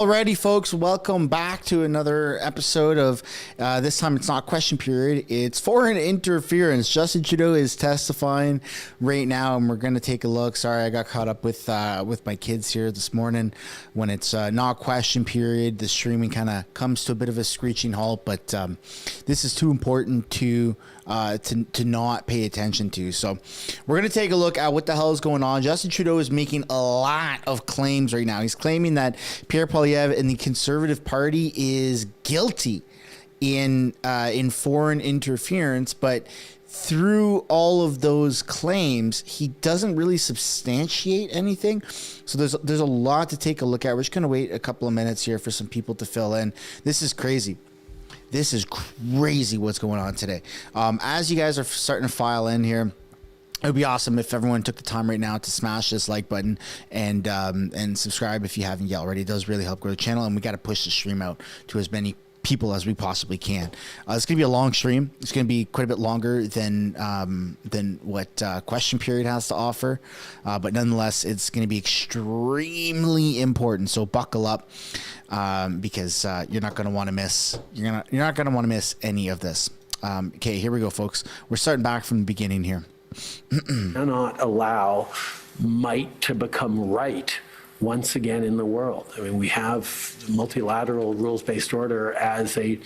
Alrighty, folks, welcome back to another episode of, this time it's not question period, it's foreign interference. Justin Trudeau is testifying right now, and we're going to take a look. Sorry, I got caught up with my kids here this morning. When it's not question period, the streaming kind of comes to a bit of a screeching halt, but this is too important to not pay attention to. So we're going to take a look at what the hell is going on. Justin Trudeau is making a lot of claims right now. He's claiming that Pierre and the Conservative Party is guilty in foreign interference, but through all of those claims, he doesn't really substantiate anything. So there's a lot to take a look at. We're just going to wait a couple of minutes here for some people to fill in. This is crazy. This is crazy what's going on today. As you guys are starting to file in here, it would be awesome if everyone took the time right now to smash this like button and subscribe if you haven't yet already. It does really help grow the channel, and we got to push the stream out to as many people as we possibly can. It's going to be a long stream. It's going to be quite a bit longer than what question period has to offer, but nonetheless, it's going to be extremely important. So buckle up, because you're not going to want to miss. You're not going to want to miss any of this. Okay, here we go, folks. We're starting back from the beginning here. Cannot allow might to become right once again in the world. I mean, we have the multilateral rules-based order as a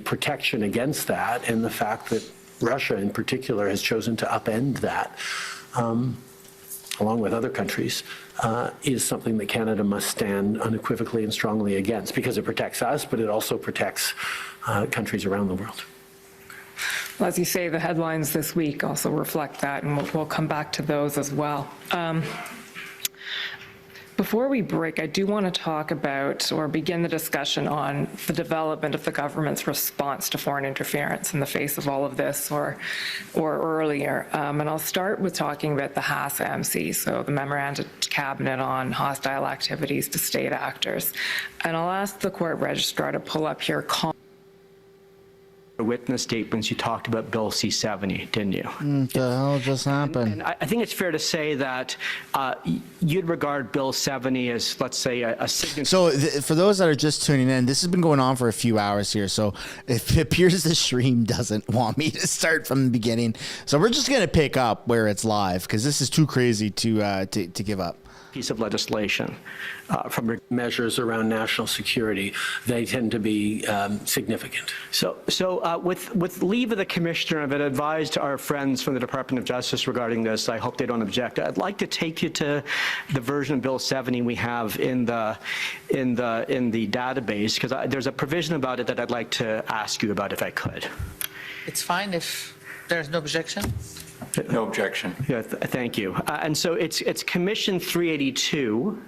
protection against that, and the fact that Russia in particular has chosen to upend that, along with other countries, is something that Canada must stand unequivocally and strongly against, because it protects us, but it also protects countries around the world. Well, as you say, the headlines this week also reflect that, and we'll come back to those as well. Before we break, I do want to talk about or begin the discussion on the development of the government's response to foreign interference in the face of all of this or earlier. And I'll start with talking about the HAS-MC, so the Memorandum to Cabinet on Hostile Activities to State Actors. And I'll ask the court registrar to pull up here witness statements. You talked about Bill C-70, didn't you? What the hell just happened? And I think it's fair to say that you'd regard Bill 70 as, let's say, a signature. So for those that are just tuning in, this has been going on for a few hours here. So it appears the stream doesn't want me to start from the beginning. So we're just going to pick up where it's live, because this is too crazy to give up. Piece of legislation from measures around national security, they tend to be significant. So with leave of the commissioner, I've advised our friends from the Department of Justice regarding this. I hope they don't object. I'd like to take you to the version of Bill 70 we have in the database, because there's a provision about it that I'd like to ask you about, if I could. It's fine if there's no objection. No objection. Yeah, thank you. And so it's Commission 382,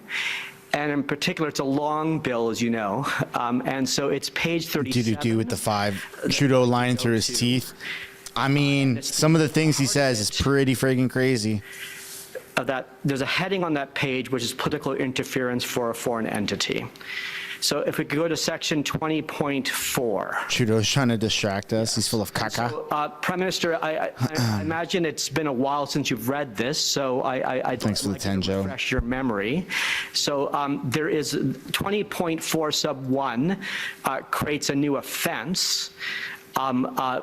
and in particular, it's a long bill, as you know. And so it's page 37. With the 5 Trudeau lying through his teeth. I mean, some of the things he says is pretty friggin' crazy. There's a heading on that page, which is political interference for a foreign entity. So if we could go to section 20.4. Trudeau's trying to distract us. He's full of caca. So, Prime Minister, I imagine it's been a while since you've read this, so I'd Thanks for the 10, Joe. Refresh your memory. So there is 20.4 sub 1 creates a new offense,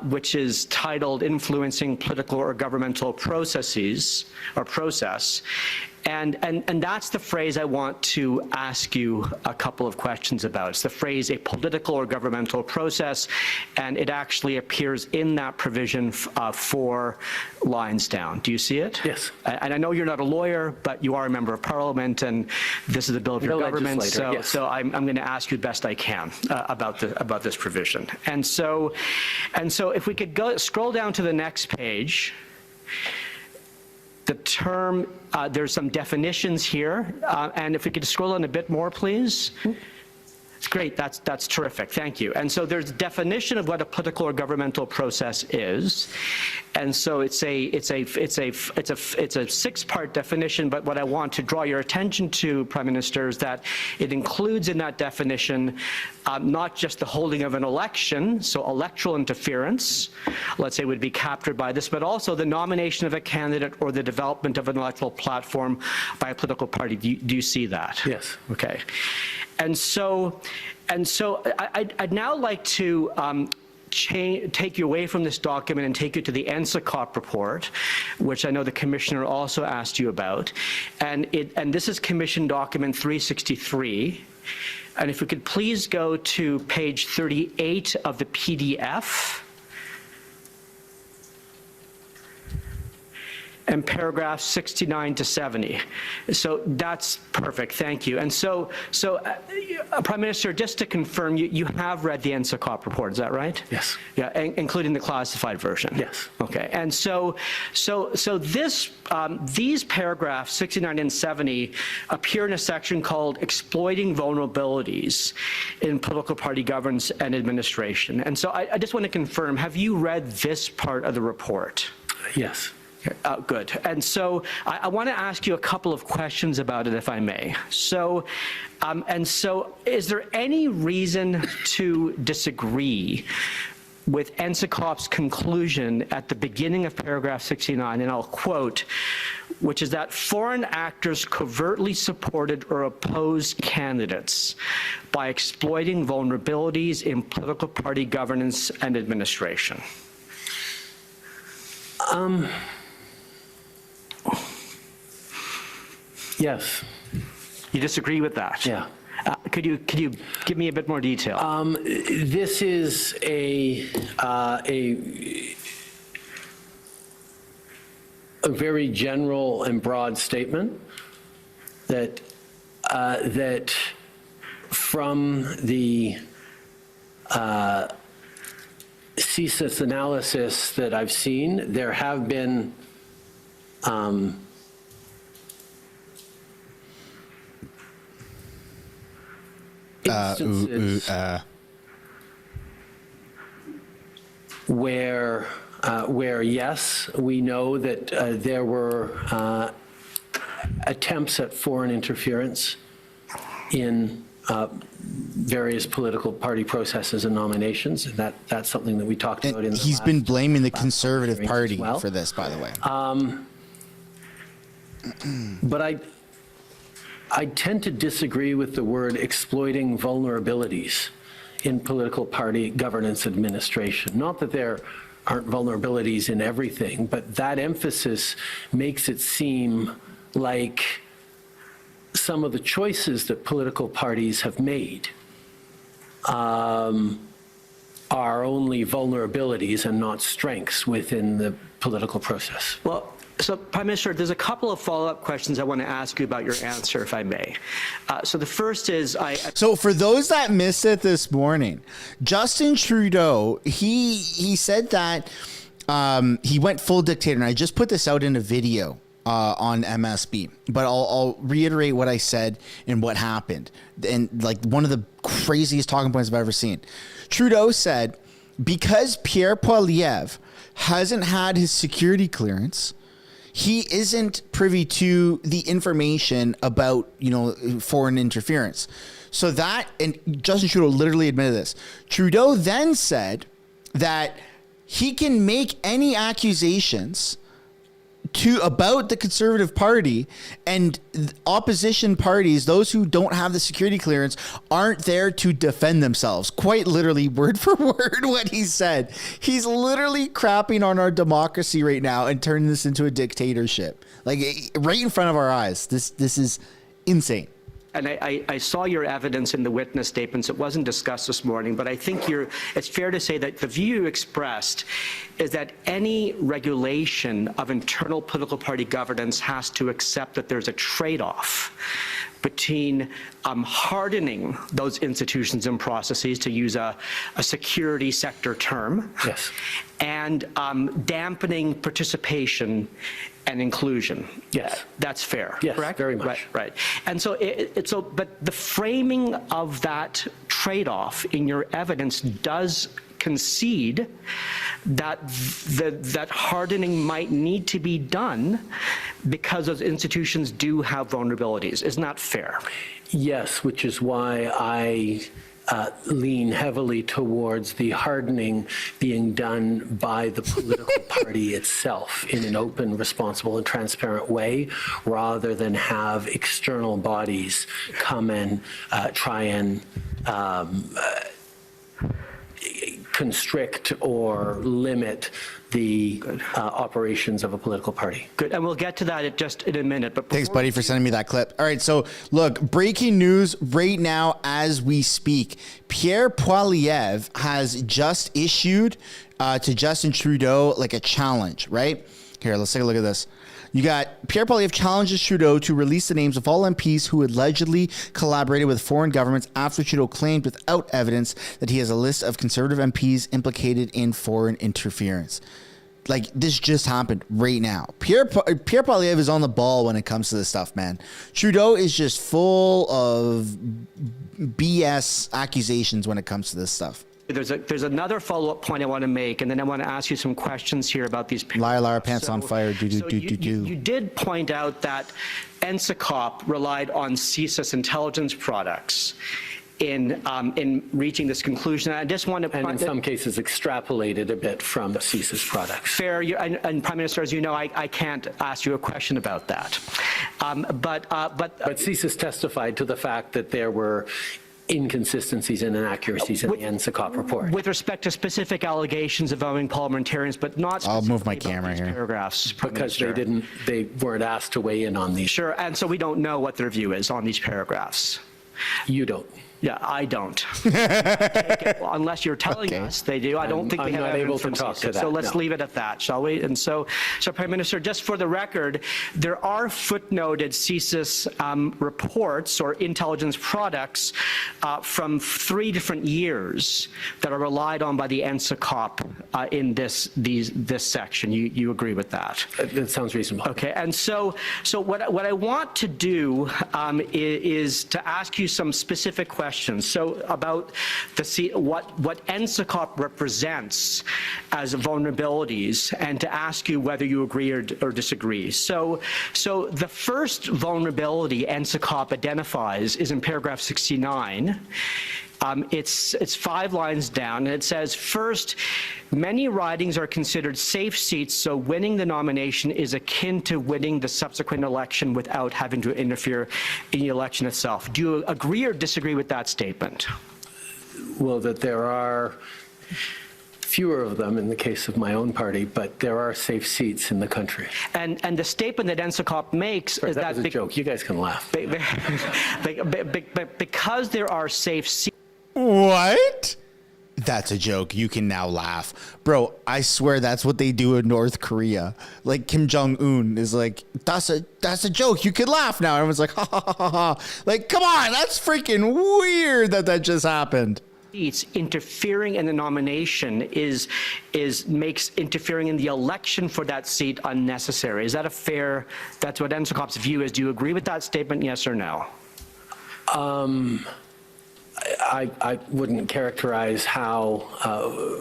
which is titled influencing political or governmental processes or process. And that's the phrase I want to ask you a couple of questions about. It's the phrase a political or governmental process, and it actually appears in that provision 4 lines down. Do you see it? Yes. And I know you're not a lawyer, but you are a member of Parliament, and this is a bill of your government. So, yes. so I'm going to ask you the best I can about this provision. And so if we could scroll down to the next page. The term, there's some definitions here, and if we could scroll on a bit more, please. Great, that's terrific, thank you. And so there's a definition of what a political or governmental process is, and so it's a 6-part definition. But what I want to draw your attention to, Prime Minister, is that it includes in that definition not just the holding of an election, so electoral interference, let's say, would be captured by this, but also the nomination of a candidate or the development of an electoral platform by a political party. Do you see that? Yes. Okay. And so I'd now like to take you away from this document and take you to the NSICOP report, which I know the commissioner also asked you about. And this is Commission Document 363. And if we could please go to page 38 of the PDF. And paragraphs 69 to 70. So that's perfect, thank you. And so Prime Minister, just to confirm, you have read the NSICOP report, is that right? Yes. Yeah, including the classified version? Yes. Okay, and so these paragraphs, 69 and 70, appear in a section called Exploiting Vulnerabilities in Political Party Governance and Administration. And so I just want to confirm, have you read this part of the report? Yes. Good. And so I want to ask you a couple of questions about it, if I may. So is there any reason to disagree with NSICOP's conclusion at the beginning of paragraph 69, and I'll quote, which is that foreign actors covertly supported or opposed candidates by exploiting vulnerabilities in political party governance and administration? Yes. You disagree with that? Yeah. Could you give me a bit more detail? This is a very general and broad statement that from the CSIS analysis that I've seen, there have been instances where yes, we know that there were attempts at foreign interference in various political party processes and nominations. And that's something that we talked about in the He's last, been blaming the Conservative Party well. for this, by the way. But I tend to disagree with the word exploiting vulnerabilities in political party governance administration. Not that there aren't vulnerabilities in everything, but that emphasis makes it seem like some of the choices that political parties have made are only vulnerabilities and not strengths within the political process. Well, so Prime Minister, there's a couple of follow-up questions I want to ask you about your answer, if I may. So the first is, So for those that missed it this morning, Justin Trudeau, he said that he went full dictator, and I just put this out in a video on MSB, but I'll reiterate what I said and what happened. And like one of the craziest talking points I've ever seen. Trudeau said, because Pierre Poilievre hasn't had his security clearance, he isn't privy to the information about, foreign interference. So that, and Justin Trudeau literally admitted this. Trudeau then said that he can make any accusations about the Conservative Party, and opposition parties, those who don't have the security clearance, aren't there to defend themselves. Quite literally, word for word, what he said. He's literally crapping on our democracy right now and turning this into a dictatorship, like right in front of our eyes. This is insane. And I saw your evidence in the witness statements. It wasn't discussed this morning, but I think it's fair to say that the view you expressed is that any regulation of internal political party governance has to accept that there's a trade-off between hardening those institutions and processes, to use a security sector term, Yes. and dampening participation and inclusion. Yes. That's fair, Yes, correct? very much. Right. And so, but the framing of that trade-off in your evidence does concede that that hardening might need to be done because those institutions do have vulnerabilities. Isn't that fair? Yes, which is why I lean heavily towards the hardening being done by the political party itself in an open, responsible, and transparent way, rather than have external bodies come and try and constrict or limit the operations of a political party. Good, and we'll get to that just in a minute. But Thanks, buddy, for sending me that clip. All right, so look, breaking news right now as we speak. Pierre Poilievre has just issued to Justin Trudeau like a challenge, right? Here, let's take a look at this. You got Pierre Poilievre challenges Trudeau to release the names of all MPs who allegedly collaborated with foreign governments after Trudeau claimed without evidence that he has a list of Conservative MPs implicated in foreign interference. Like, this just happened right now. Pierre Poilievre is on the ball when it comes to this stuff, man. Trudeau is just full of BS accusations when it comes to this stuff. There's another follow-up point I want to make, and then I want to ask you some questions here about these. Liar, pants on fire, You did point out that NSICOP relied on CSIS intelligence products in reaching this conclusion. I just want to... And in some cases extrapolated a bit from CSIS products. Fair, and Prime Minister, as you know, I can't ask you a question about that. But CSIS testified to the fact that there were inconsistencies and inaccuracies in the NSICOP report. With respect to specific allegations involving parliamentarians, but not I'll move my specifically about camera these here. paragraphs. Because they weren't asked to weigh in on these. Sure, and so we don't know what their view is on these paragraphs. You don't. Yeah, I don't. Take it, well, unless you're telling us they do. I don't think we I'm have not able evidence to from talk to CSIS. that, So let's no. leave it at that, shall we? And so Prime Minister, just for the record, there are footnoted CSIS reports or intelligence products from 3 different years that are relied on by the NSICOP in this section. You agree with that? That sounds reasonable. Okay, and so what I want to do is to ask you some specific questions. So about what NSICOP represents as vulnerabilities, and to ask you whether you agree or disagree. So the first vulnerability NSICOP identifies is in paragraph 69. It's 5 lines down, and it says, first, many ridings are considered safe seats, so winning the nomination is akin to winning the subsequent election without having to interfere in the election itself. Do you agree or disagree with that statement? Well, that there are fewer of them in the case of my own party, but there are safe seats in the country. And the statement that NSICOP makes is That was a joke. You guys can laugh. Because there are safe seats. What? That's a joke. You can now laugh. Bro, I swear that's what they do in North Korea. Like, Kim Jong-un is like, that's a joke. You can laugh now. Everyone's like, ha, ha, ha, ha, ha. Like, come on. That's freaking weird that just happened. Interfering in the nomination makes interfering in the election for that seat unnecessary. Is that that's what NSICOP's view is. Do you agree with that statement, yes or no? I wouldn't characterize how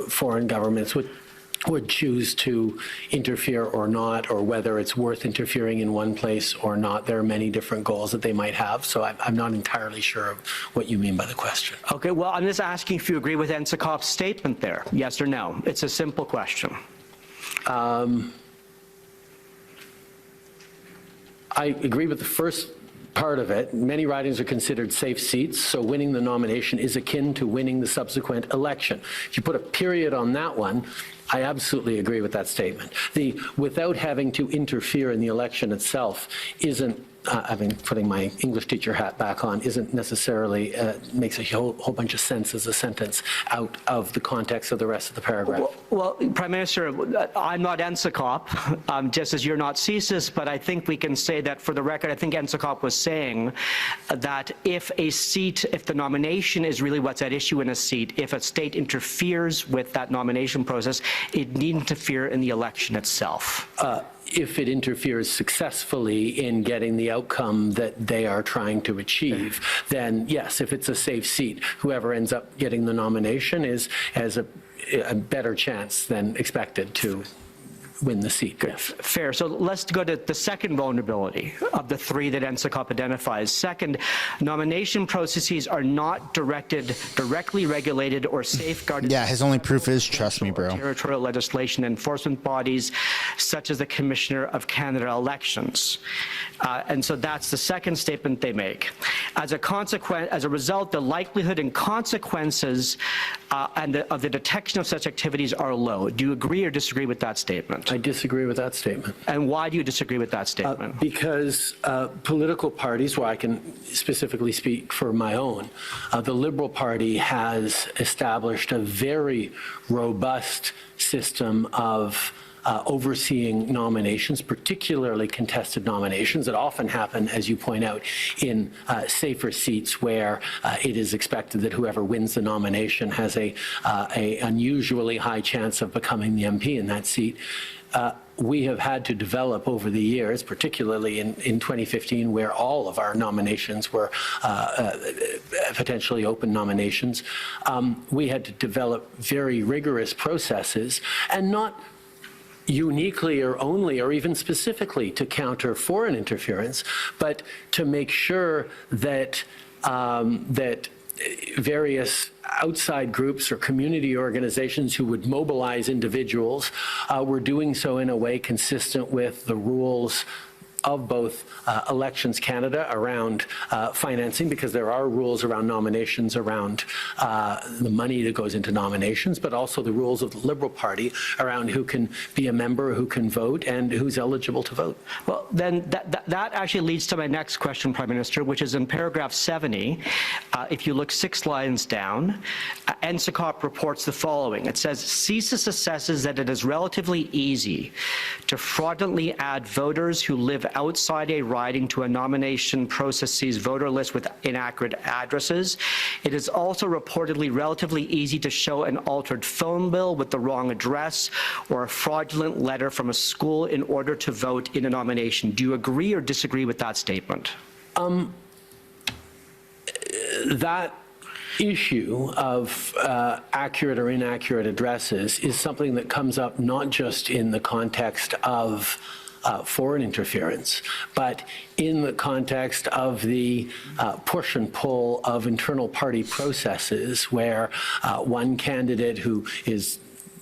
foreign governments would choose to interfere or not, or whether it's worth interfering in one place or not. There are many different goals that they might have, so I'm not entirely sure of what you mean by the question. Okay, well, I'm just asking if you agree with NSICOP's statement there, yes or no. It's a simple question. I agree with the first part of it. Many ridings are considered safe seats, so winning the nomination is akin to winning the subsequent election. If you put a period on that one, I absolutely agree with that statement. The without having to interfere in the election itself isn't, I mean, putting my English teacher hat back on, isn't necessarily, makes a whole bunch of sense as a sentence out of the context of the rest of the paragraph. Well, Prime Minister, I'm not NSICOP, just as you're not CSIS, but I think we can say that for the record, I think NSICOP was saying that if the nomination is really what's at issue in a seat, if a state interferes with that nomination process, it needn't interfere in the election itself. If it interferes successfully in getting the outcome that they are trying to achieve, then yes, if it's a safe seat, whoever ends up getting the nomination has a better chance than expected to win the seat. Yes. Fair. So let's go to the second vulnerability of the three that NSICOP identifies. Second, nomination processes are not directly regulated or safeguarded. Yeah, his only proof is, trust me, bro. Territorial legislation enforcement bodies, such as the Commissioner of Canada Elections. And so that's the second statement they make. As a result, the likelihood and consequences of the detection of such activities are low. Do you agree or disagree with that statement? I disagree with that statement. And why do you disagree with that statement? Because political parties, well, I can specifically speak for my own, the Liberal Party has established a very robust system of overseeing nominations, particularly contested nominations that often happen, as you point out, in safer seats where it is expected that whoever wins the nomination has a unusually high chance of becoming the MP in that seat. We have had to develop over the years, particularly in 2015, where all of our nominations were potentially open nominations. We had to develop very rigorous processes, and not uniquely or only or even specifically to counter foreign interference, but to make sure that that various outside groups or community organizations who would mobilize individuals were doing so in a way consistent with the rules of both Elections Canada around financing, because there are rules around nominations around the money that goes into nominations, but also the rules of the Liberal Party around who can be a member, who can vote, and who's eligible to vote. Well, then that actually leads to my next question, Prime Minister, which is in paragraph 70. If you look 6 lines down, NSICOP reports the following. It says, CSIS assesses that it is relatively easy to fraudulently add voters who live outside a riding to a nomination process's voter list with inaccurate addresses. It is also reportedly relatively easy to show an altered phone bill with the wrong address or a fraudulent letter from a school in order to vote in a nomination. Do you agree or disagree with that statement? That issue of accurate or inaccurate addresses is something that comes up not just in the context of foreign interference, but in the context of the push and pull of internal party processes where one candidate who is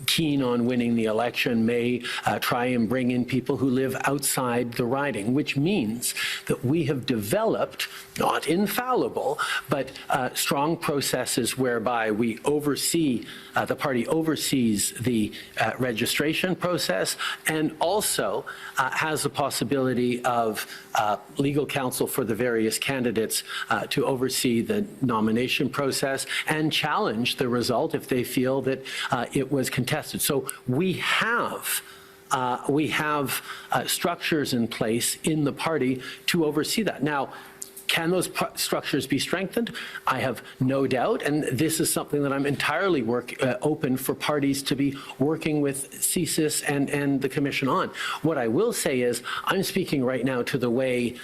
keen on winning the election may try and bring in people who live outside the riding, which means that we have developed, not infallible, but strong processes whereby we oversee, the party oversees the registration process and also has the possibility of legal counsel for the various candidates to oversee the nomination process and challenge the result if they feel that it was contested. So we have structures in place in the party to oversee that. Now, can those structures be strengthened? I have no doubt, and this is something that I'm entirely open for parties to be working with CSIS and the Commission on. What I will say is, I'm speaking right now to the way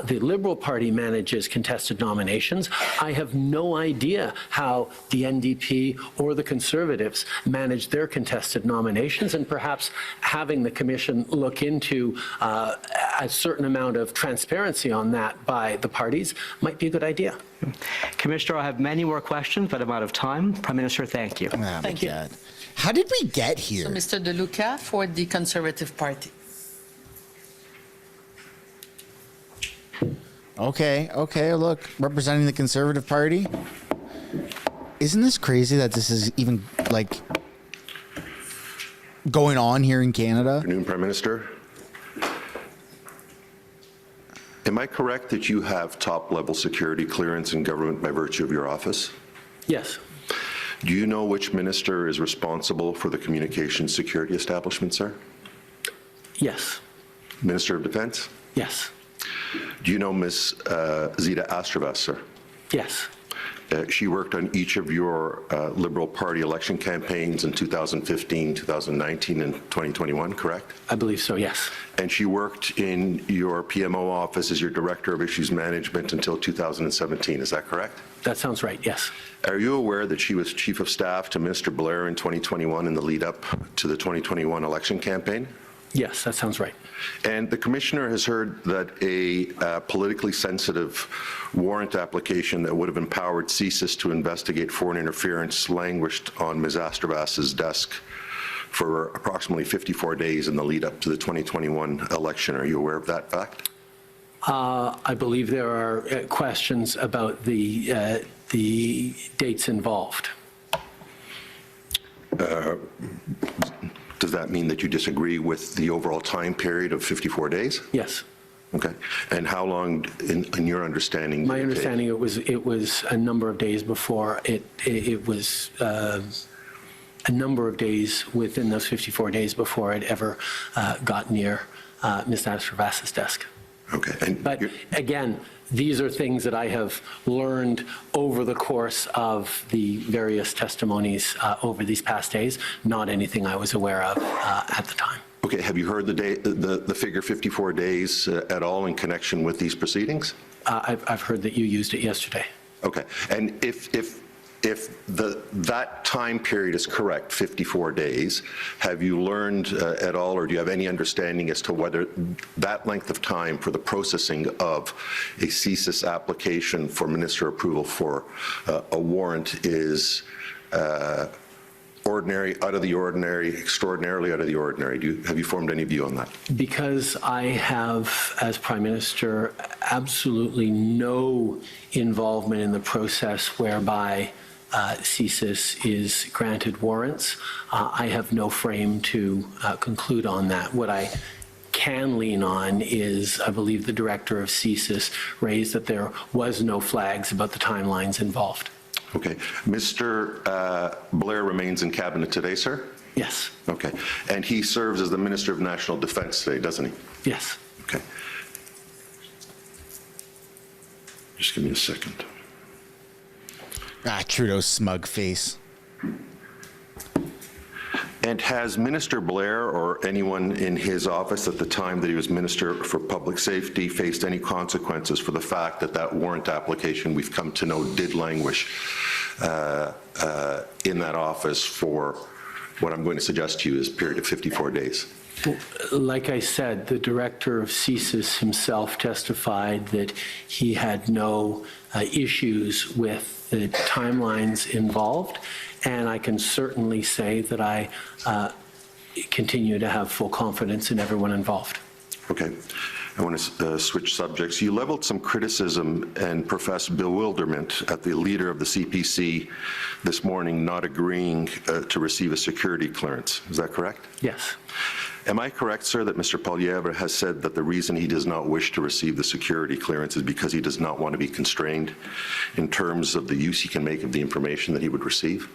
the Liberal Party manages contested nominations. I have no idea how the NDP or the Conservatives manage their contested nominations, and perhaps having the Commission look into a certain amount of transparency on that by the parties might be a good idea. Commissioner, I have many more questions, but I'm out of time. Prime Minister, thank you. Oh, Thank you. God. How did we get here? So Mr. De Luca for the Conservative Party. Okay, look, representing the Conservative Party. Isn't this crazy that this is even, like, going on here in Canada? Good afternoon, Prime Minister. Am I correct that you have top-level security clearance in government by virtue of your office? Yes. Do you know which minister is responsible for the communications security establishment, sir? Yes. Minister of Defense? Yes. Do you know Ms. Zita Astravas, sir? Yes. She worked on each of your Liberal Party election campaigns in 2015, 2019, and 2021, correct? I believe so, yes. And she worked in your PMO office as your Director of Issues Management until 2017, is that correct? That sounds right, yes. Are you aware that she was Chief of Staff to Minister Blair in 2021 in the lead up to the 2021 election campaign? Yes, that sounds right. And the commissioner has heard that a politically sensitive warrant application that would have empowered CSIS to investigate foreign interference languished on Ms. Astravasa's desk for approximately 54 days in the lead up to the 2021 election. Are you aware of that fact? I believe there are questions about the dates involved. Does that mean that you disagree with the overall time period of 54 days? Yes. Okay. And how long, in your understanding? My understanding, it was a number of days before it was a number of days within those 54 days before it ever got near Ms. Astravasa's desk. Okay. But again, these are things that I have learned over the course of the various testimonies over these past days, not anything I was aware of at the time. Okay, have you heard the figure 54 days at all in connection with these proceedings? I've heard that you used it yesterday. Okay, and if that time period is correct, 54 days, have you learned at all, or do you have any understanding as to whether that length of time for the processing of a CSIS application for minister approval for a warrant is ordinary, out of the ordinary, extraordinarily out of the ordinary? Have you formed any view on that? Because I have, as Prime Minister, absolutely no involvement in the process whereby CSIS is granted warrants, I have no frame to conclude on that. What I can lean on is, I believe the director of CSIS raised that there was no flags about the timelines involved. Okay. Mr. Blair remains in cabinet today, sir? Yes. Okay. And he serves as the Minister of National Defense today, doesn't he? Yes. Okay. Just give me a second. Trudeau's smug face. And has Minister Blair or anyone in his office at the time that he was Minister for Public Safety faced any consequences for the fact that that warrant application we've come to know did languish in that office for what I'm going to suggest to you is a period of 54 days? Like I said, the director of CSIS himself testified that he had no issues with the timelines involved, and I can certainly say that I continue to have full confidence in everyone involved. Okay. I want to switch subjects. You leveled some criticism and professed bewilderment at the leader of the CPC this morning not agreeing to receive a security clearance. Is that correct? Yes. Am I correct, sir, that Mr. Poilievre has said that the reason he does not wish to receive the security clearance is because he does not want to be constrained in terms of the use he can make of the information that he would receive?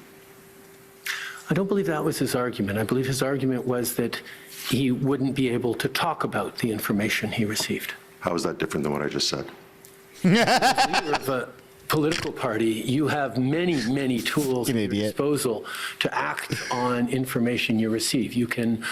I don't believe that was his argument. I believe his argument was that he wouldn't be able to talk about the information he received. How is that different than what I just said? As leader of a political party, you have many, many tools at your disposal to act on information you receive. You can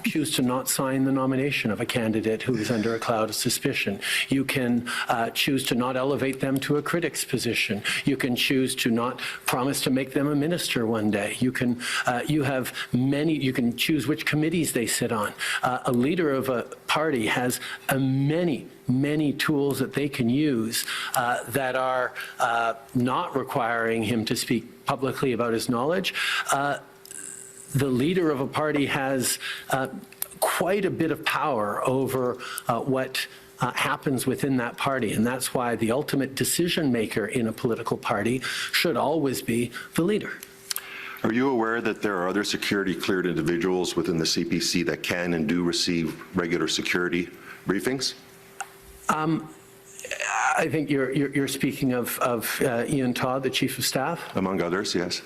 choose to not sign the nomination of a candidate who is under a cloud of suspicion. You can choose to not elevate them to a critic's position. You can choose to not promise to make them a minister one day. You can have many. You can choose which committees they sit on. A leader of a party has many tools that they can use that are not requiring him to speak publicly about his knowledge. The leader of a party has quite a bit of power over what happens within that party, and that's why the ultimate decision maker in a political party should always be the leader. Are you aware that there are other security cleared individuals within the CPC that can and do receive regular security briefings? I think you're speaking of Ian Todd, the Chief of Staff? Among others, yes.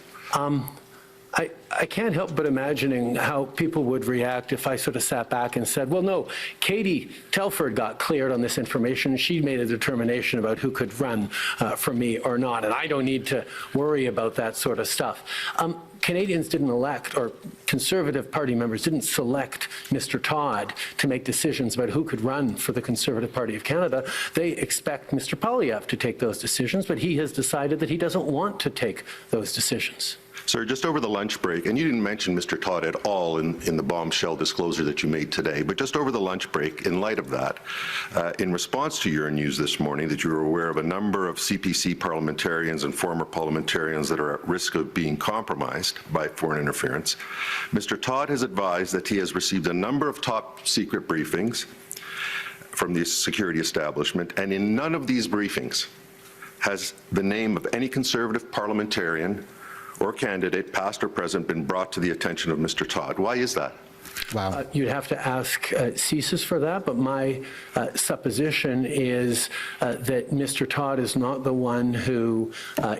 I can't help but imagining how people would react if I sort of sat back and said, well, no, Katie Telford got cleared on this information. She made a determination about who could run for me or not, and I don't need to worry about that sort of stuff. Canadians didn't elect, or Conservative Party members didn't select Mr. Todd to make decisions about who could run for the Conservative Party of Canada. They expect Mr. Poilievre to take those decisions, but he has decided that he doesn't want to take those decisions. Sir, just over the lunch break, and you didn't mention Mr. Todd at all in the bombshell disclosure that you made today, but just over the lunch break, in light of that, in response to your news this morning that you were aware of a number of CPC parliamentarians and former parliamentarians that are at risk of being compromised by foreign interference, Mr. Todd has advised that he has received a number of top secret briefings from the security establishment, and in none of these briefings has the name of any Conservative parliamentarian or candidate, past or present, been brought to the attention of Mr. Todd. Why is that? Wow. You'd have to ask CSIS for that, but my supposition is that Mr. Todd is not the one who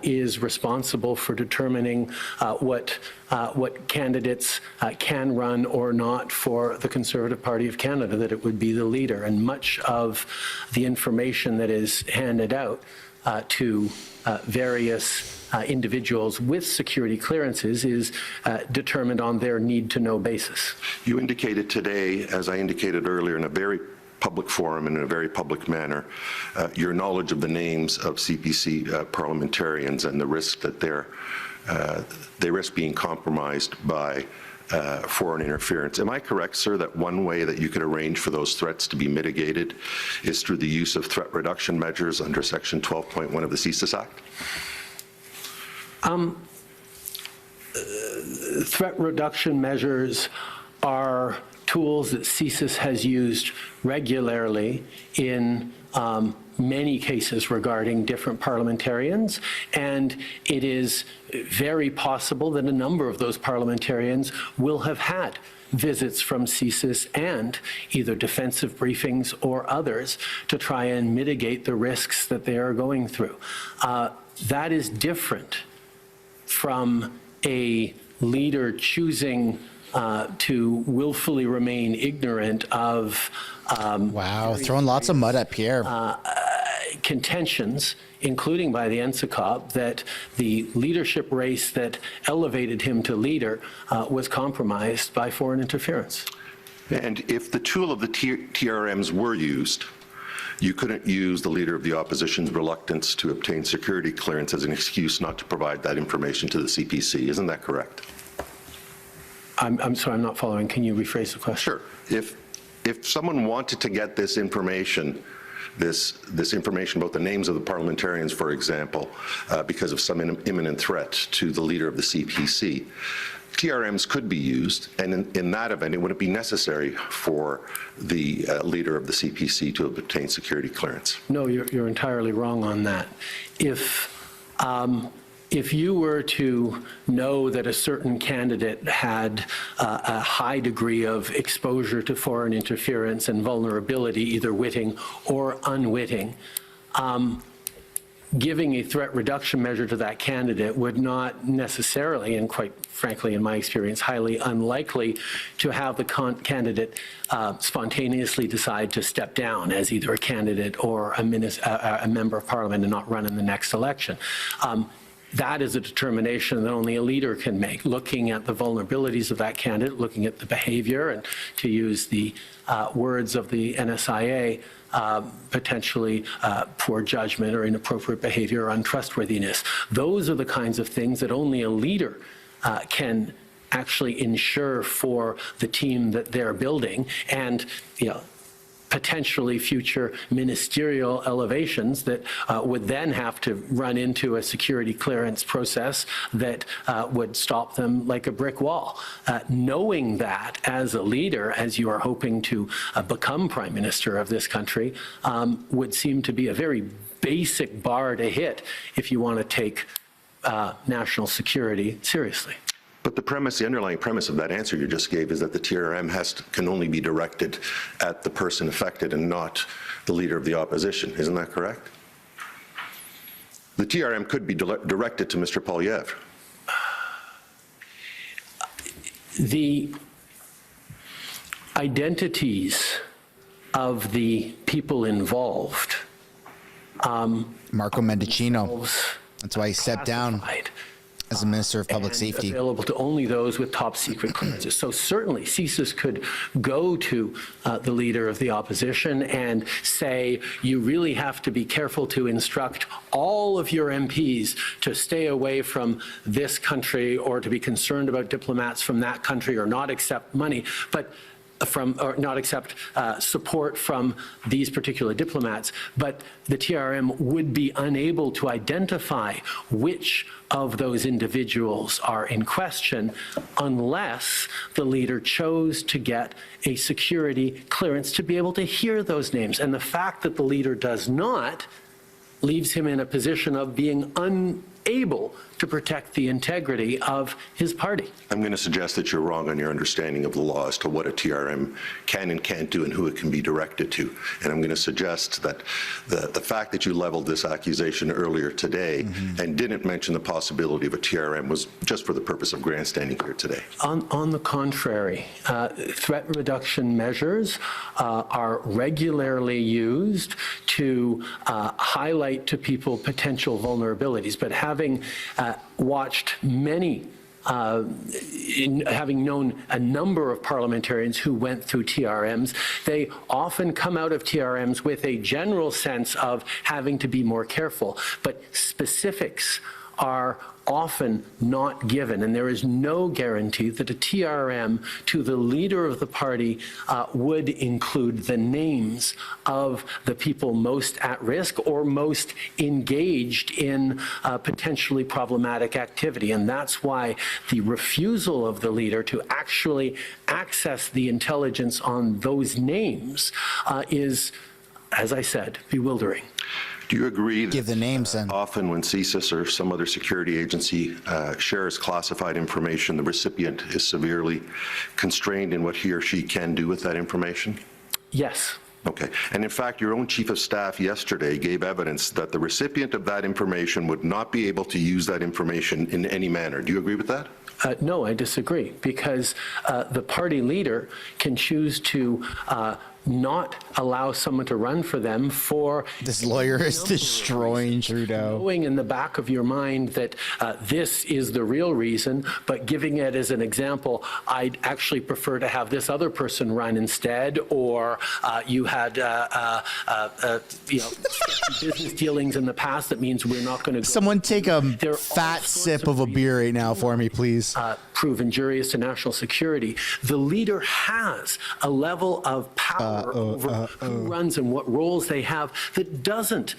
is responsible for determining what candidates can run or not for the Conservative Party of Canada, that it would be the leader. And much of the information that is handed out to various individuals with security clearances is determined on their need-to-know basis. You indicated today, as I indicated earlier, in a very public forum and in a very public manner, your knowledge of the names of CPC parliamentarians and the risk that they risk being compromised by foreign interference. Am I correct, sir, that one way that you could arrange for those threats to be mitigated is through the use of threat reduction measures under Section 12.1 of the CSIS Act? Threat reduction measures are tools that CSIS has used regularly in many cases regarding different parliamentarians, and it is very possible that a number of those parliamentarians will have had visits from CSIS and either defensive briefings or others to try and mitigate the risks that they are going through. That is different from a leader choosing to willfully remain ignorant of Wow, throwing lots of mud at Pierre. Contentions, including by the NSICOP, that the leadership race that elevated him to leader was compromised by foreign interference. And if the tool of the TRMs were used, you couldn't use the Leader of the Opposition's reluctance to obtain security clearance as an excuse not to provide that information to the CPC. Isn't that correct? I'm sorry, I'm not following. Can you rephrase the question? Sure. If someone wanted to get this information, this information about the names of the parliamentarians, for example, because of some imminent threat to the leader of the CPC, TRMs could be used, and in that event, it wouldn't be necessary for the leader of the CPC to obtain security clearance. No, you're entirely wrong on that. If you were to know that a certain candidate had a high degree of exposure to foreign interference and vulnerability, either witting or unwitting, giving a threat reduction measure to that candidate would not necessarily, and quite frankly, in my experience, highly unlikely to have the candidate spontaneously decide to step down as either a candidate or a member of parliament and not run in the next election. That is a determination that only a leader can make, looking at the vulnerabilities of that candidate, looking at the behavior, and to use the words of the NSIA, potentially poor judgment or inappropriate behavior or untrustworthiness. Those are the kinds of things that only a leader can actually ensure for the team that they're building, and potentially future ministerial elevations that would then have to run into a security clearance process that would stop them like a brick wall. Knowing that as a leader, as you are hoping to become Prime Minister of this country, would seem to be a very basic bar to hit if you want to take national security seriously. But the underlying premise of that answer you just gave is that the TRM can only be directed at the person affected and not the leader of the opposition. Isn't that correct? The TRM could be directed to Mr. Poilievre. The identities of the people involved. Marco Mendicino. That's why he stepped down. As a Minister of Public and Safety. available to only those with top secret clearances. So certainly CSIS could go to the leader of the opposition and say, you really have to be careful to instruct all of your MPs to stay away from this country or to be concerned about diplomats from that country or not accept money, or not accept support from these particular diplomats, but the TRM would be unable to identify which of those individuals are in question unless the leader chose to get a security clearance to be able to hear those names. And the fact that the leader does not leaves him in a position of being unable to protect the integrity of his party. I'm going to suggest that you're wrong on your understanding of the law as to what a TRM can and can't do and who it can be directed to. And I'm going to suggest that the fact that you leveled this accusation earlier today and didn't mention the possibility of a TRM was just for the purpose of grandstanding here today. On the contrary, threat reduction measures are regularly used to highlight to people potential vulnerabilities. But having watched many, having known a number of parliamentarians who went through TRMs, they often come out of TRMs with a general sense of having to be more careful. But specifics are often not given, and there is no guarantee that a TRM to the leader of the party would include the names of the people most at risk or most engaged in potentially problematic activity. And that's why the refusal of the leader to actually access the intelligence on those names is, as I said, bewildering. Do you agree that Give the names then. Often when CSIS or some other security agency shares classified information, the recipient is severely constrained in what he or she can do with that information? Yes. Okay. And in fact, your own chief of staff yesterday gave evidence that the recipient of that information would not be able to use that information in any manner. Do you agree with that? No, I disagree, because the party leader can choose to not allow someone to run for them for... This lawyer is destroying Trudeau. Knowing in the back of your mind that this is the real reason, but giving it as an example, I'd actually prefer to have this other person run instead, or you had business dealings in the past that means we're not going to... Someone take a fat sip of a beer right now for me, please. Prove injurious to national security. The leader has a level of power over who runs and what roles they have that doesn't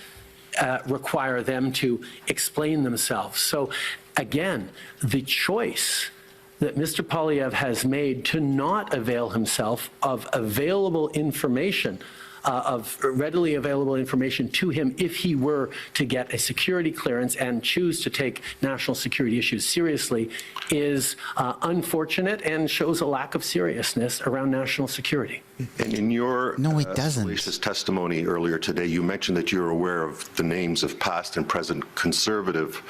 require them to explain themselves. So again, the choice that Mr. Poilievre has made to not avail himself of available information, of readily available information to him if he were to get a security clearance and choose to take national security issues seriously is unfortunate and shows a lack of seriousness around national security. And in your No, it doesn't. salacious testimony earlier today, you mentioned that you're aware of the names of past and present conservative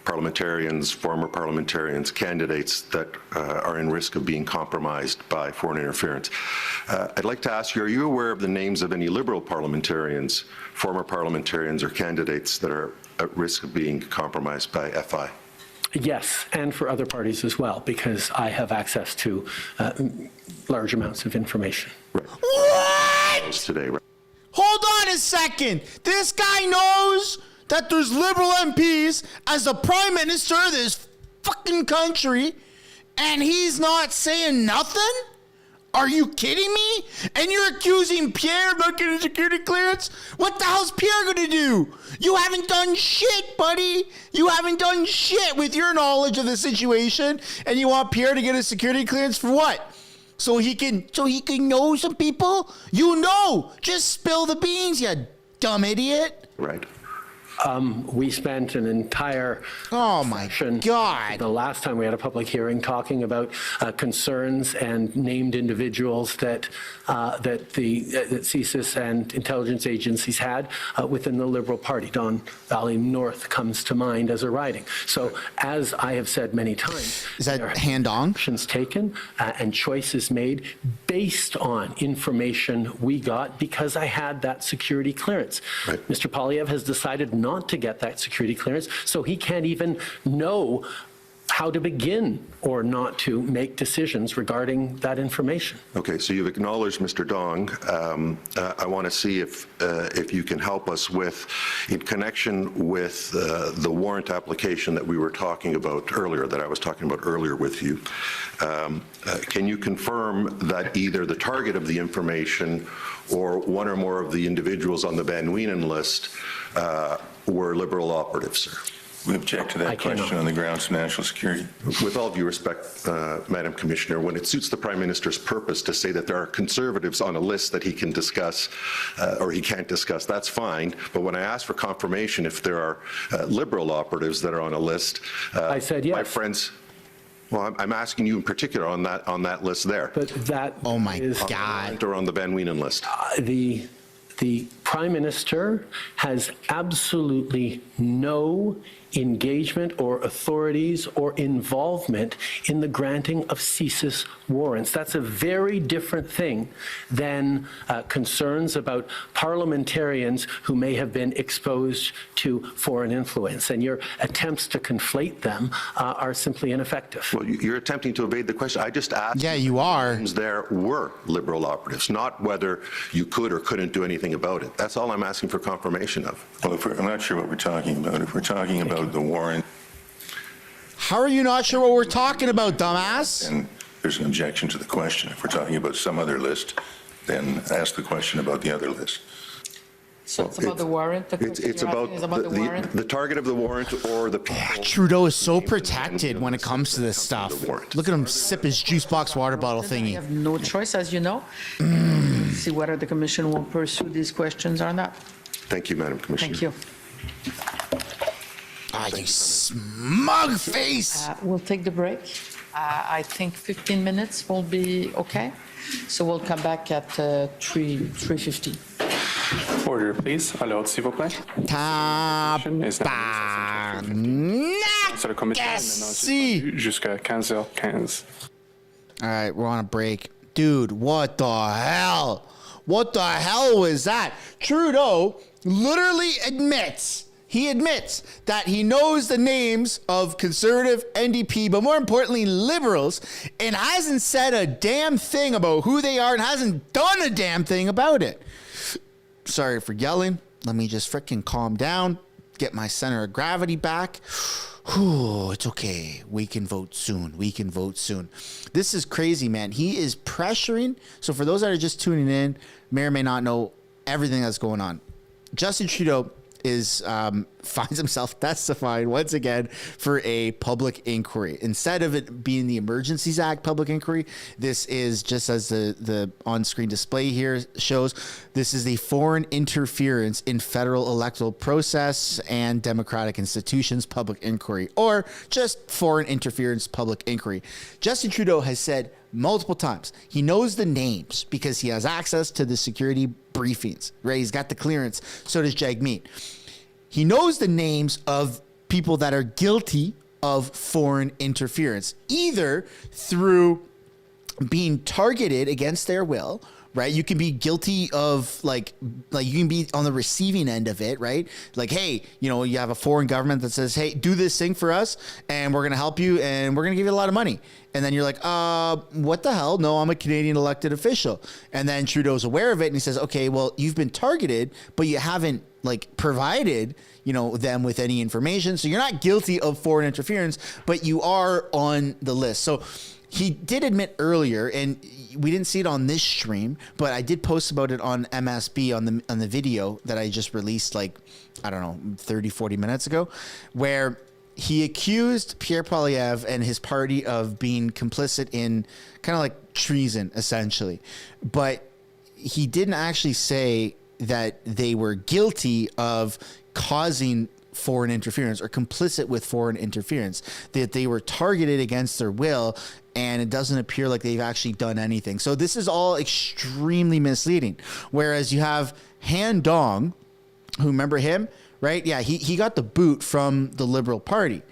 parliamentarians, former parliamentarians, candidates that are in risk of being compromised by foreign interference. I'd like to ask you, are you aware of the names of any Liberal parliamentarians, former parliamentarians or candidates that are at risk of being compromised by FI? Yes, and for other parties as well, because I have access to large amounts of information. Right. What? Today, right? Hold on a second. This guy knows that there's Liberal MPs as the Prime Minister of this fucking country, and he's not saying nothing? Are you kidding me? And you're accusing Pierre of not getting a security clearance? What the hell's Pierre gonna do? You haven't done shit, buddy. You haven't done shit with your knowledge of the situation, and you want Pierre to get a security clearance for what? So he can know some people? You know. Just spill the beans, you dumb idiot. Right. We spent an entire Oh my God. the last time we had a public hearing talking about concerns and named individuals that that CSIS and intelligence agencies had within the Liberal Party. Don Valley North comes to mind as a riding. So as I have said many times, Is that there are hand-on? actions taken and choices made based on information we got because I had that security clearance. Right. Mr. Poilievre has decided not not to get that security clearance, so he can't even know how to begin or not to make decisions regarding that information. Okay, so you've acknowledged Mr. Dong. I want to see if you can help us with, in connection with the warrant application that we were talking about earlier, that I was talking about earlier with you. Can you confirm that either the target of the information or one or more of the individuals on the Van Wienen list were Liberal operatives, sir? We object to that question on the grounds of national security. With all due respect, Madam Commissioner, when it suits the Prime Minister's purpose to say that there are Conservatives on a list that he can discuss or he can't discuss, that's fine. But when I ask for confirmation if there are Liberal operatives that are on a list, I said yes. My friends, well, I'm asking you in particular on that list there. But that Oh my is God. Or on the Van Wienen list. The Prime Minister has absolutely no engagement or authorities or involvement in the granting of CSIS warrants. That's a very different thing than concerns about parliamentarians who may have been exposed to foreign influence. And your attempts to conflate them are simply ineffective. Well, you're attempting to evade the question. I just asked. Yeah, you are. There were Liberal operatives, not whether you could or couldn't do anything about it. That's all I'm asking for confirmation of. Well, I'm not sure what we're talking about. If we're talking about the warrant, How are you not sure what we're talking about, dumbass? and there's an objection to the question. If we're talking about some other list, then ask the question about the other list. So it's about the warrant? The question It's you're about asking is about the warrant? the target of the warrant or the people. Trudeau is so protected when it comes to this stuff. Look at him sip his juice box water bottle You thingy. have no choice, as you know. See whether the commission will pursue these questions or not. Thank you, Madam Commissioner. Thank you. Ah, you smug face. We'll take the break. I think 15 minutes will be okay. So we'll come back at 3:50. Order, please. À l'ordre, s'il vous plaît. Sur le comité, maintenant, Tabarnak. jusqu'à 15h15. All right, we're on a break. Dude, what the hell? What the hell was that? Trudeau literally admits that he knows the names of Conservative, NDP, but more importantly, Liberals, and hasn't said a damn thing about who they are and hasn't done a damn thing about it. Sorry for yelling. Let me just freaking calm down, get my center of gravity back. Whew, it's okay. We can vote soon. We can vote soon. This is crazy, man. He is pressuring. So for those that are just tuning in, may or may not know everything that's going on. Justin Trudeau finds himself testifying once again for a public inquiry. Instead of it being the Emergencies Act public inquiry, this is, just as the on-screen display here shows, this is a foreign interference in federal electoral process and democratic institutions public inquiry, or just foreign interference public inquiry. Justin Trudeau has said multiple times he knows the names because he has access to the security briefings, right? He's got the clearance. So does Jagmeet. He knows the names of people that are guilty of foreign interference, either through being targeted against their will, right? You can be guilty of like you can be on the receiving end of it, right? Like, hey, you have a foreign government that says, hey, do this thing for us and we're going to help you and we're going to give you a lot of money. And then you're like, what the hell? No, I'm a Canadian elected official. And then Trudeau's aware of it and he says, okay, well, you've been targeted, but you haven't provided, them with any information. So you're not guilty of foreign interference, but you are on the list. So he did admit earlier, and we didn't see it on this stream, but I did post about it on MSB on the video that I just released 30, 40 minutes ago, where he accused Pierre Poilievre and his party of being complicit in kind of like treason, essentially. But he didn't actually say that they were guilty of causing foreign interference or complicit with foreign interference, that they were targeted against their will, and it doesn't appear like they've actually done anything. So this is all extremely misleading. Whereas you have Han Dong, who, remember him, right? Yeah, he got the boot from the Liberal Party.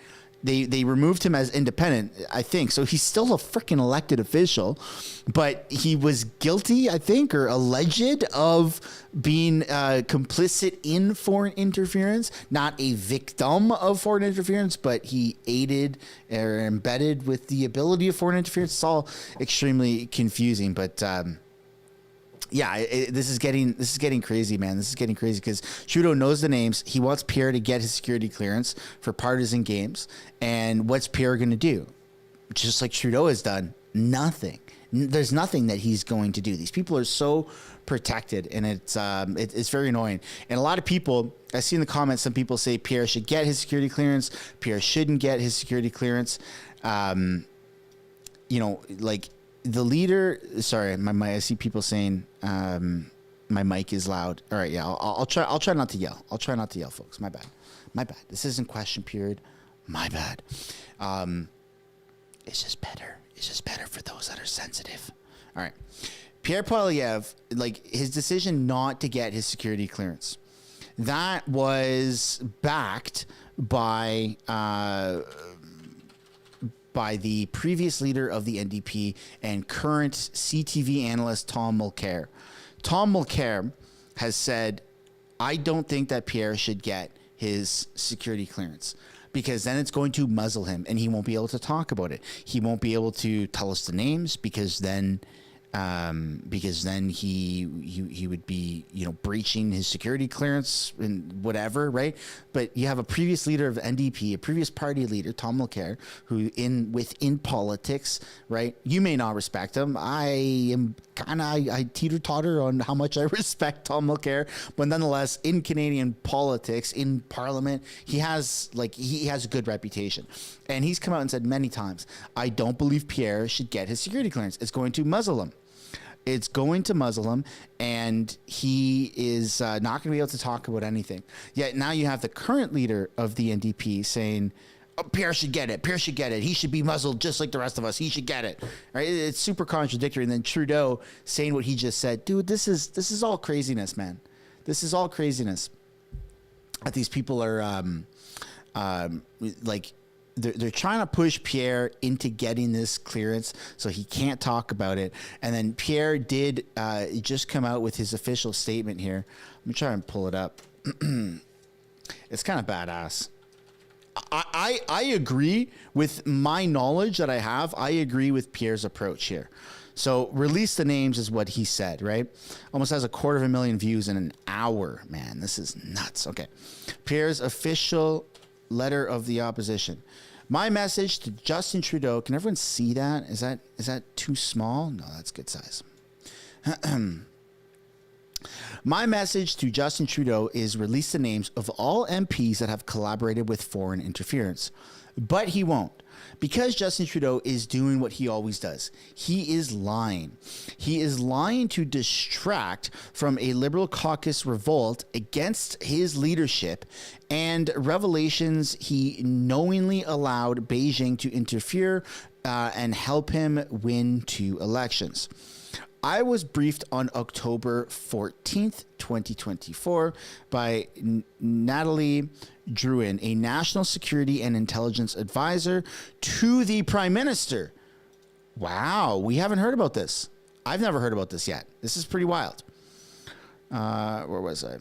They removed him as independent, I think. So he's still a freaking elected official, but he was guilty, I think, or alleged of being complicit in foreign interference, not a victim of foreign interference, but he aided or embedded with the ability of foreign interference. It's all extremely confusing, but yeah, this is getting crazy, man. This is getting crazy because Trudeau knows the names. He wants Pierre to get his security clearance for partisan games. And what's Pierre going to do? Just like Trudeau has done, nothing. There's nothing that he's going to do. These people are so protected, and it's very annoying. And a lot of people, I see in the comments, some people say Pierre should get his security clearance. Pierre shouldn't get his security clearance. Like, the leader, sorry, I see people saying my mic is loud. All right, yeah, I'll try not to yell. I'll try not to yell, folks. My bad. This isn't question period. My bad. It's just better. It's just better for those that are sensitive. All right, Pierre Poilievre, like his decision not to get his security clearance, that was backed by the previous leader of the NDP and current CTV analyst Tom Mulcair. Tom Mulcair has said, I don't think that Pierre should get his security clearance because then it's going to muzzle him and he won't be able to talk about it. He won't be able to tell us the names because then he would be, breaching his security clearance and whatever, right? But you have a previous leader of NDP, a previous party leader, Tom Mulcair, who within politics, right? You may not respect him. I teeter-totter on how much I respect Tom Mulcair, but nonetheless, in Canadian politics, in Parliament, he has a good reputation. And he's come out and said many times, I don't believe Pierre should get his security clearance. It's going to muzzle him. It's going to muzzle him, and he is not going to be able to talk about anything. Yet now you have the current leader of the NDP saying, oh, Pierre should get it. Pierre should get it. He should be muzzled just like the rest of us. He should get it. Right? It's super contradictory. And then Trudeau saying what he just said. Dude, this is all craziness, man. This is all craziness. That these people are they're trying to push Pierre into getting this clearance so he can't talk about it. And then Pierre did just come out with his official statement here. Let me try and pull it up. It's kind of badass. I agree with my knowledge that I have. I agree with Pierre's approach here. So release the names is what he said, right? Almost has 250,000 views in an hour, man. This is nuts. Okay. Pierre's official letter of the opposition. My message to Justin Trudeau. Can everyone see that? Is that too small? No, that's good size. My message to Justin Trudeau is release the names of all MPs that have collaborated with foreign interference. But he won't. Because Justin Trudeau is doing what he always does. He is lying. He is lying to distract from a Liberal caucus revolt against his leadership and revelations he knowingly allowed Beijing to interfere and help him win 2 elections. I was briefed on October 14th, 2024 by Natalie Drouin, a national security and intelligence advisor to the Prime Minister. Wow, we haven't heard about this. I've never heard about this yet. This is pretty wild. Where was I?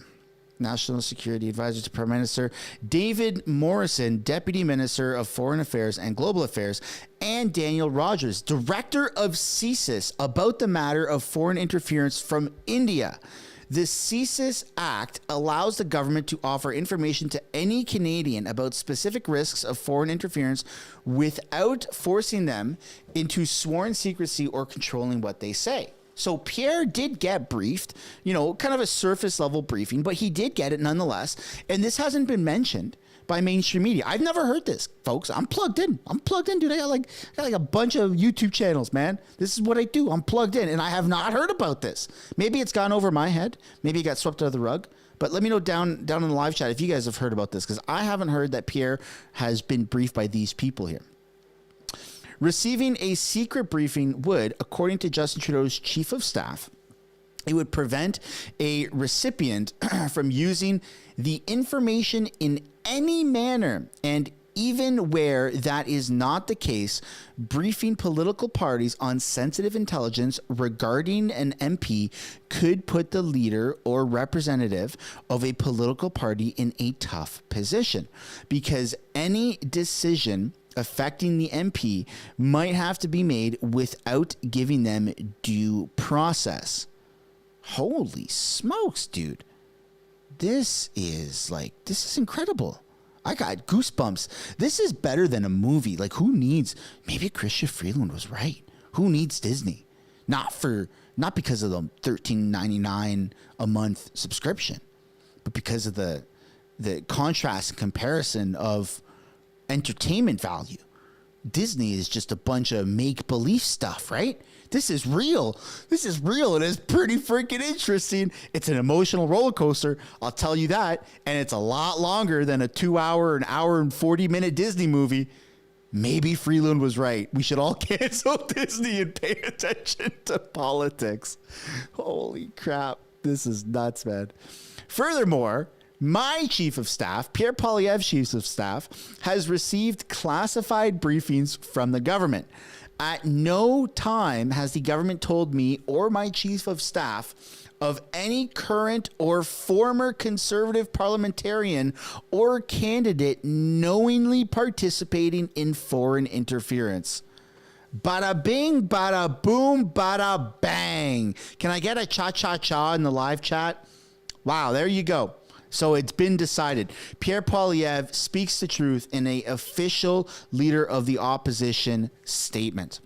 National Security Advisor to Prime Minister David Morrison, Deputy Minister of Foreign Affairs and Global Affairs, and Daniel Rogers, Director of CSIS, about the matter of foreign interference from India. The CSIS Act allows the government to offer information to any Canadian about specific risks of foreign interference without forcing them into sworn secrecy or controlling what they say. So Pierre did get briefed, kind of a surface level briefing, but he did get it nonetheless. And this hasn't been mentioned by mainstream media. I've never heard this, folks. I'm plugged in, dude. I got like a bunch of YouTube channels, man. This is what I do. I'm plugged in, and I have not heard about this. Maybe it's gone over my head. Maybe it got swept out of the rug. But let me know down in the live chat if you guys have heard about this, because I haven't heard that Pierre has been briefed by these people here. Receiving a secret briefing would, according to Justin Trudeau's chief of staff, it would prevent a recipient from using the information in any manner and even where that is not the case, briefing political parties on sensitive intelligence regarding an MP could put the leader or representative of a political party in a tough position, because any decision affecting the MP might have to be made without giving them due process. Holy smokes, dude. This is incredible. I got goosebumps. This is better than a movie. Like, who needs, maybe Chrystia Freeland was right. Who needs Disney? Not because of the $13.99 a month subscription, but because of the contrast and comparison of entertainment value. Disney is just a bunch of make-believe stuff, right? This is real. This is real. It is pretty freaking interesting. It's an emotional roller coaster, I'll tell you that. And it's a lot longer than a 2 hour, an hour and 40-minute Disney movie. Maybe Freeland was right. We should all cancel Disney and pay attention to politics. Holy crap. This is nuts, man. Furthermore, my chief of staff, Pierre Poilievre, chief of staff, has received classified briefings from the government. At no time has the government told me or my chief of staff of any current or former conservative parliamentarian or candidate knowingly participating in foreign interference. Bada bing, bada boom, bada bang. Can I get a cha-cha-cha in the live chat? Wow, there you go. So it's been decided. Pierre Poilievre speaks the truth in an official leader of the opposition statement.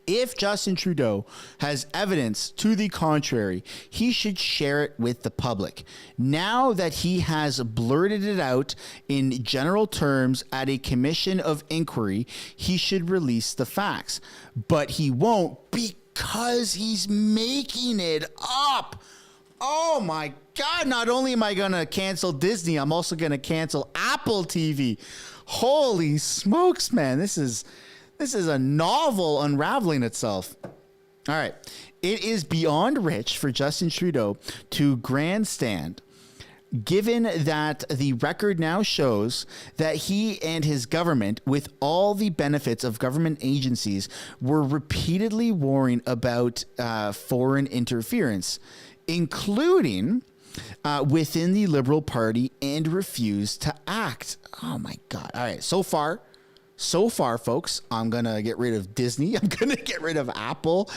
If Justin Trudeau has evidence to the contrary, he should share it with the public. Now that he has blurted it out in general terms at a commission of inquiry, he should release the facts. But he won't, because he's making it up. Oh my God, not only am I going to cancel Disney, I'm also going to cancel Apple TV. Holy smokes, man. This is a novel unraveling itself. All right. It is beyond rich for Justin Trudeau to grandstand, given that the record now shows that he and his government, with all the benefits of government agencies, were repeatedly warning about foreign interference, including within the Liberal Party, and refused to act. Oh my God. All right. So far, folks, I'm going to get rid of Disney. I'm going to get rid of Apple.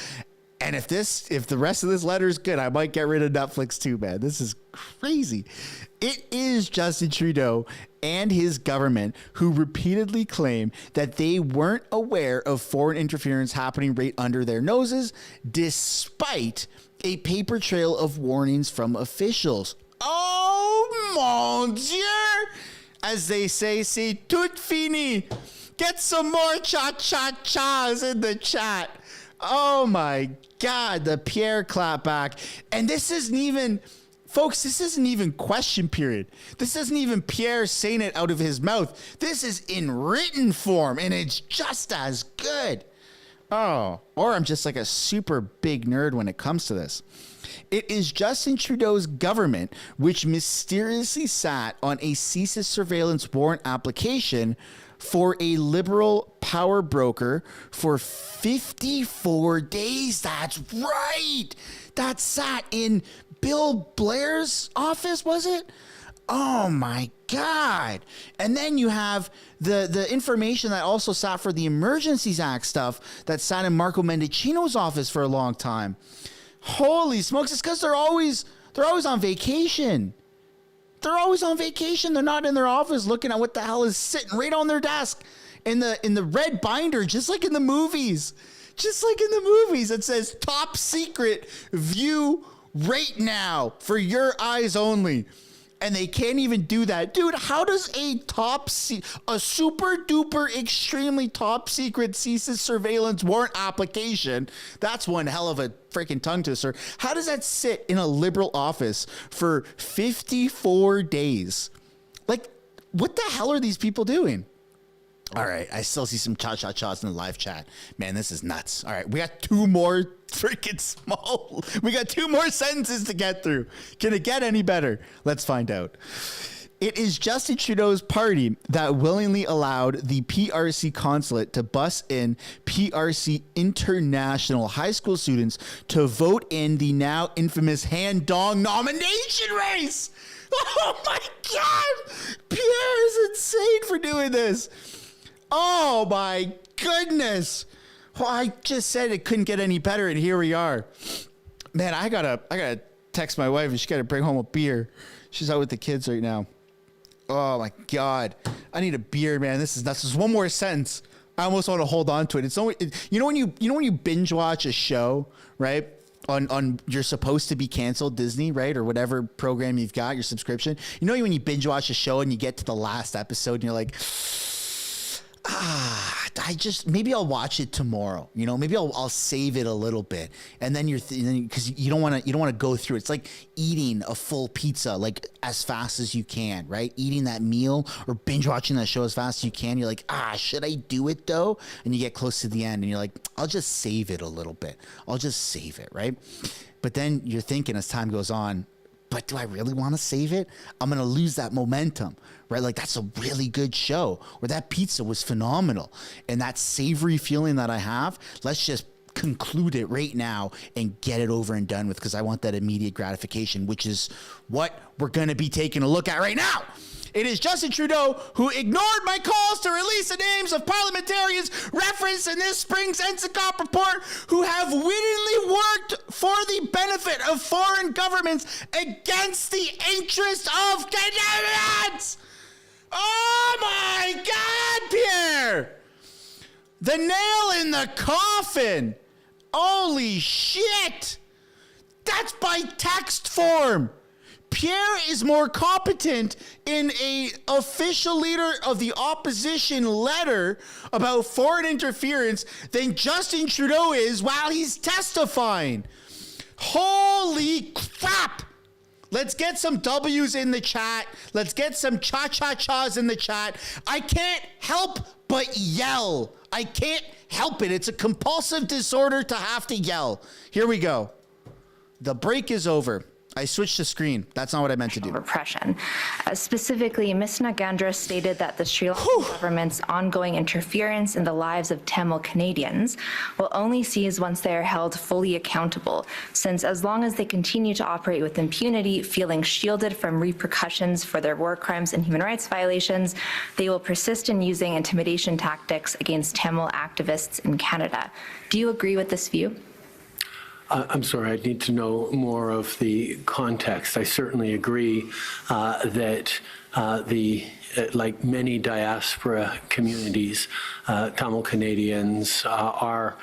And if the rest of this letter is good, I might get rid of Netflix too, man. This is crazy. It is Justin Trudeau and his government who repeatedly claim that they weren't aware of foreign interference happening right under their noses, despite a paper trail of warnings from officials. Oh, mon Dieu! As they say, c'est tout fini. Get some more cha-cha-chas in the chat. Oh my God, the Pierre clapback. And this isn't even, folks, this isn't even question period. This isn't even Pierre saying it out of his mouth. This is in written form, and it's just as good. Oh, or I'm just like a super big nerd when it comes to this. It is Justin Trudeau's government which mysteriously sat on a CSIS surveillance warrant application for a Liberal power broker for 54 days. That's right. That sat in Bill Blair's office, was it? Oh my God. And then you have the information that also sat for the Emergencies Act stuff that sat in Marco Mendicino's office for a long time. Holy smokes. It's because they're always on vacation. They're always on vacation. They're not in their office looking at what the hell is sitting right on their desk in the red binder, just like in the movies. Just like in the movies, it says top secret, view right now for your eyes only. And they can't even do that. Dude, how does a super duper extremely top secret CSIS surveillance warrant application, that's one hell of a freaking tongue twister, how does that sit in a Liberal office for 54 days? Like, what the hell are these people doing? All right, I still see some cha-cha-chas in the live chat. Man, this is nuts. All right, we got two more freaking small. We got two more sentences to get through. Can it get any better? Let's find out. It is Justin Trudeau's party that willingly allowed the PRC consulate to bus in PRC international high school students to vote in the now infamous hand-dong nomination race. Oh my God! Pierre is insane for doing this. Oh my goodness. Well, I just said it couldn't get any better, and here we are. Man, I gotta text my wife, and she gotta bring home a beer. She's out with the kids right now. Oh my God, I need a beer, man. This is nuts. There's one more sentence. I almost want to hold on to it. It's only, you know when you binge watch a show, right? On you're supposed to be canceled, Disney, right? Or whatever program you've got, your subscription. You know when you binge watch a show and you get to the last episode and you're like, maybe I'll watch it tomorrow. You know, maybe I'll save it a little bit, and then because you don't want to go through it. It's like eating a full pizza like as fast as you can, right? Eating that meal or binge watching that show as fast as you can. You're like, should I do it though? And you get close to the end, and you're like, I'll just save it a little bit. I'll just save it, right? But then you're thinking as time goes on, but do I really want to save it? I'm going to lose that momentum, right? Like that's a really good show, or that pizza was phenomenal. And that savory feeling that I have, let's just conclude it right now and get it over and done with, because I want that immediate gratification, which is what we're going to be taking a look at right now. It is Justin Trudeau who ignored my calls to release the names of parliamentarians referenced in this spring's NCCOP report who have wittingly worked for the benefit of foreign governments against the interest of Canadians. Oh my God, Pierre! The nail in the coffin. Holy shit! That's by text form. Pierre is more competent in a official leader of the opposition letter about foreign interference than Justin Trudeau is while he's testifying. Holy crap! Let's get some W's in the chat. Let's get some cha-cha-chas in the chat. I can't help but yell. I can't help it. It's a compulsive disorder to have to yell. Here we go. The break is over. I switched the screen. That's not what I meant to do. Repression. Specifically, Ms. Nagandra stated that the Sri Lankan government's ongoing interference in the lives of Tamil Canadians will only cease once they are held fully accountable, since as long as they continue to operate with impunity, feeling shielded from repercussions for their war crimes and human rights violations, they will persist in using intimidation tactics against Tamil activists in Canada. Do you agree with this view? I'm sorry, I'd need to know more of the context. I certainly agree that like many diaspora communities, Tamil Canadians are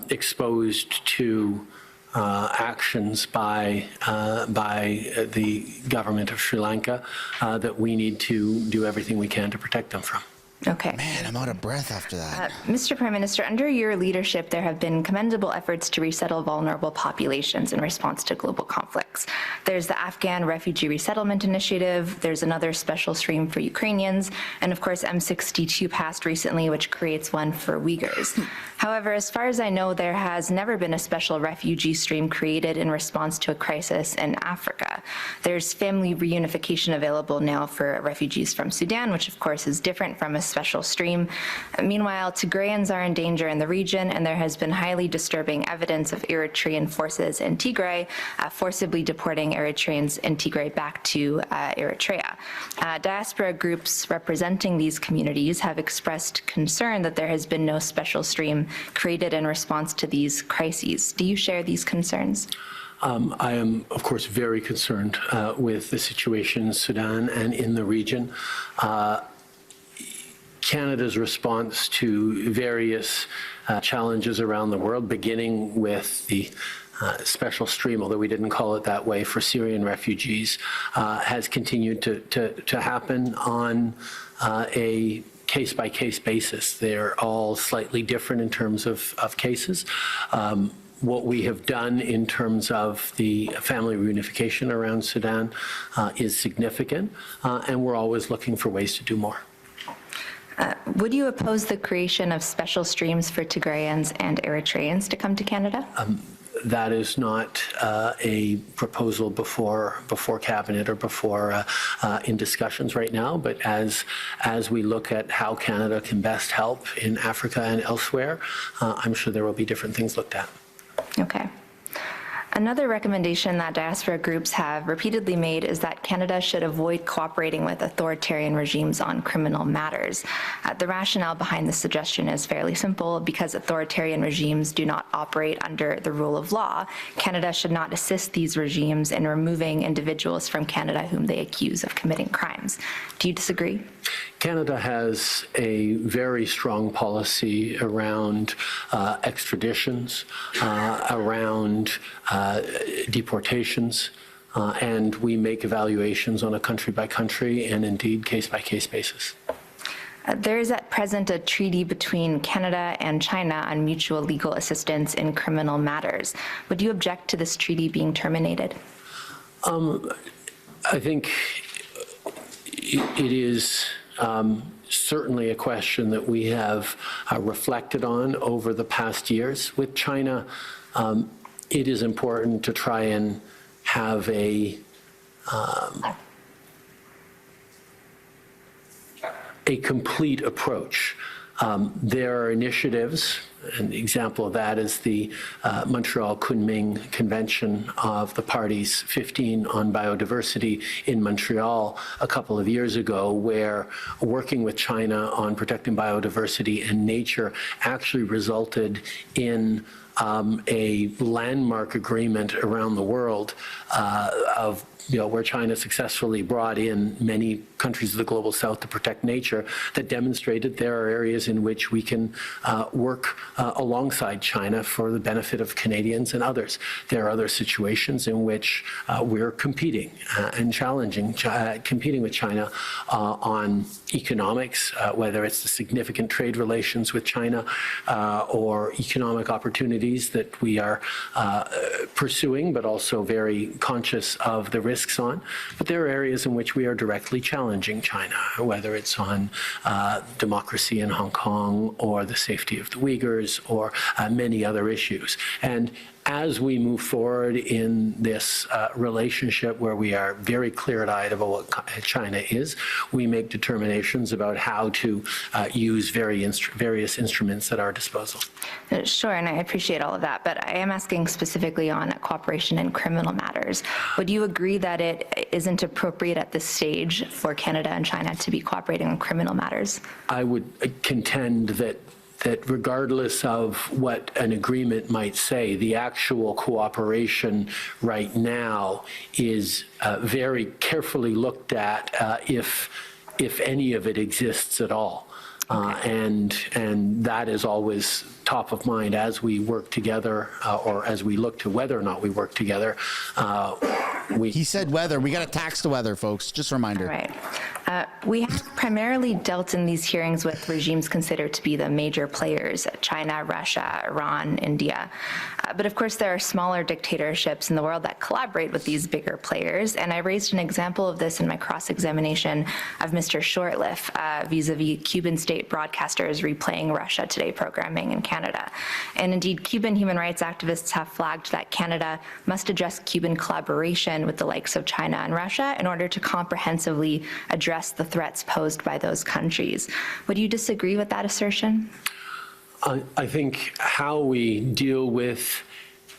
exposed to actions by the government of Sri Lanka that we need to do everything we can to protect them from. Okay. Man, I'm out of breath after that. Mr. Prime Minister, under your leadership, there have been commendable efforts to resettle vulnerable populations in response to global conflicts. There's the Afghan Refugee Resettlement Initiative, there's another special stream for Ukrainians, and of course M62 passed recently, which creates one for Uyghurs. However, as far as I know, there has never been a special refugee stream created in response to a crisis in Africa. There's family reunification available now for refugees from Sudan, which of course is different from a special stream. Meanwhile, Tigrayans are in danger in the region, and there has been highly disturbing evidence of Eritrean forces in Tigray forcibly deporting Eritreans in Tigray back to Eritrea. Diaspora groups representing these communities have expressed concern that there has been no special stream created in response to these crises. Do you share these concerns? I am, of course, very concerned with the situation in Sudan and in the region. Canada's response to various challenges around the world, beginning with the special stream, although we didn't call it that way, for Syrian refugees, has continued to happen on a case-by-case basis. They're all slightly different in terms of cases. What we have done in terms of the family reunification around Sudan is significant, and we're always looking for ways to do more. Would you oppose the creation of special streams for Tigrayans and Eritreans to come to Canada? that is not a proposal before Cabinet or before in discussions right now. But as we look at how Canada can best help in Africa and elsewhere, I'm sure there will be different things looked at. Okay. Another recommendation that diaspora groups have repeatedly made is that Canada should avoid cooperating with authoritarian regimes on criminal matters. The rationale behind this suggestion is fairly simple. Because authoritarian regimes do not operate under the rule of law, Canada should not assist these regimes in removing individuals from Canada whom they accuse of committing crimes. Do you disagree? Canada has a very strong policy around extraditions, around deportations, and we make evaluations on a country-by-country and indeed case-by-case basis. There is at present a treaty between Canada and China on mutual legal assistance in criminal matters. Would you object to this treaty being terminated? I think it is certainly a question that we have reflected on over the past years. With China, it is important to try and have a complete approach. There are initiatives, an example of that is the Montreal Kunming Convention of the Parties 15 on biodiversity in Montreal a couple of years ago, where working with China on protecting biodiversity and nature actually resulted in a landmark agreement around the world of where China successfully brought in many countries of the global south to protect nature, that demonstrated there are areas in which we can work alongside China for the benefit of Canadians and others. There are other situations in which we're competing and challenging, competing with China on economics, whether it's the significant trade relations with China or economic opportunities that we are pursuing, but also very conscious of the risks on. But there are areas in which we are directly challenging China, whether it's on democracy in Hong Kong or the safety of the Uyghurs or many other issues. And as we move forward in this relationship where we are very clear-eyed about what China is, we make determinations about how to use various instruments at our disposal. Sure, and I appreciate all of that, but I am asking specifically on cooperation in criminal matters. Would you agree that it isn't appropriate at this stage for Canada and China to be cooperating on criminal matters? I would contend that regardless of what an agreement might say, the actual cooperation right now is very carefully looked at if any of it exists at all. And that is always top of mind as we work together or as we look to whether or not we work together. He said weather. We got to tax the weather, folks. Just a reminder. All right. We have primarily dealt in these hearings with regimes considered to be the major players, China, Russia, Iran, India. But of course, there are smaller dictatorships in the world that collaborate with these bigger players. And I raised an example of this in my cross-examination of Mr. Shortliff vis-a-vis Cuban state broadcasters replaying Russia Today programming in Canada. And indeed, Cuban human rights activists have flagged that Canada must address Cuban collaboration with the likes of China and Russia in order to comprehensively address the threats posed by those countries. Would you disagree with that assertion? I think how we deal with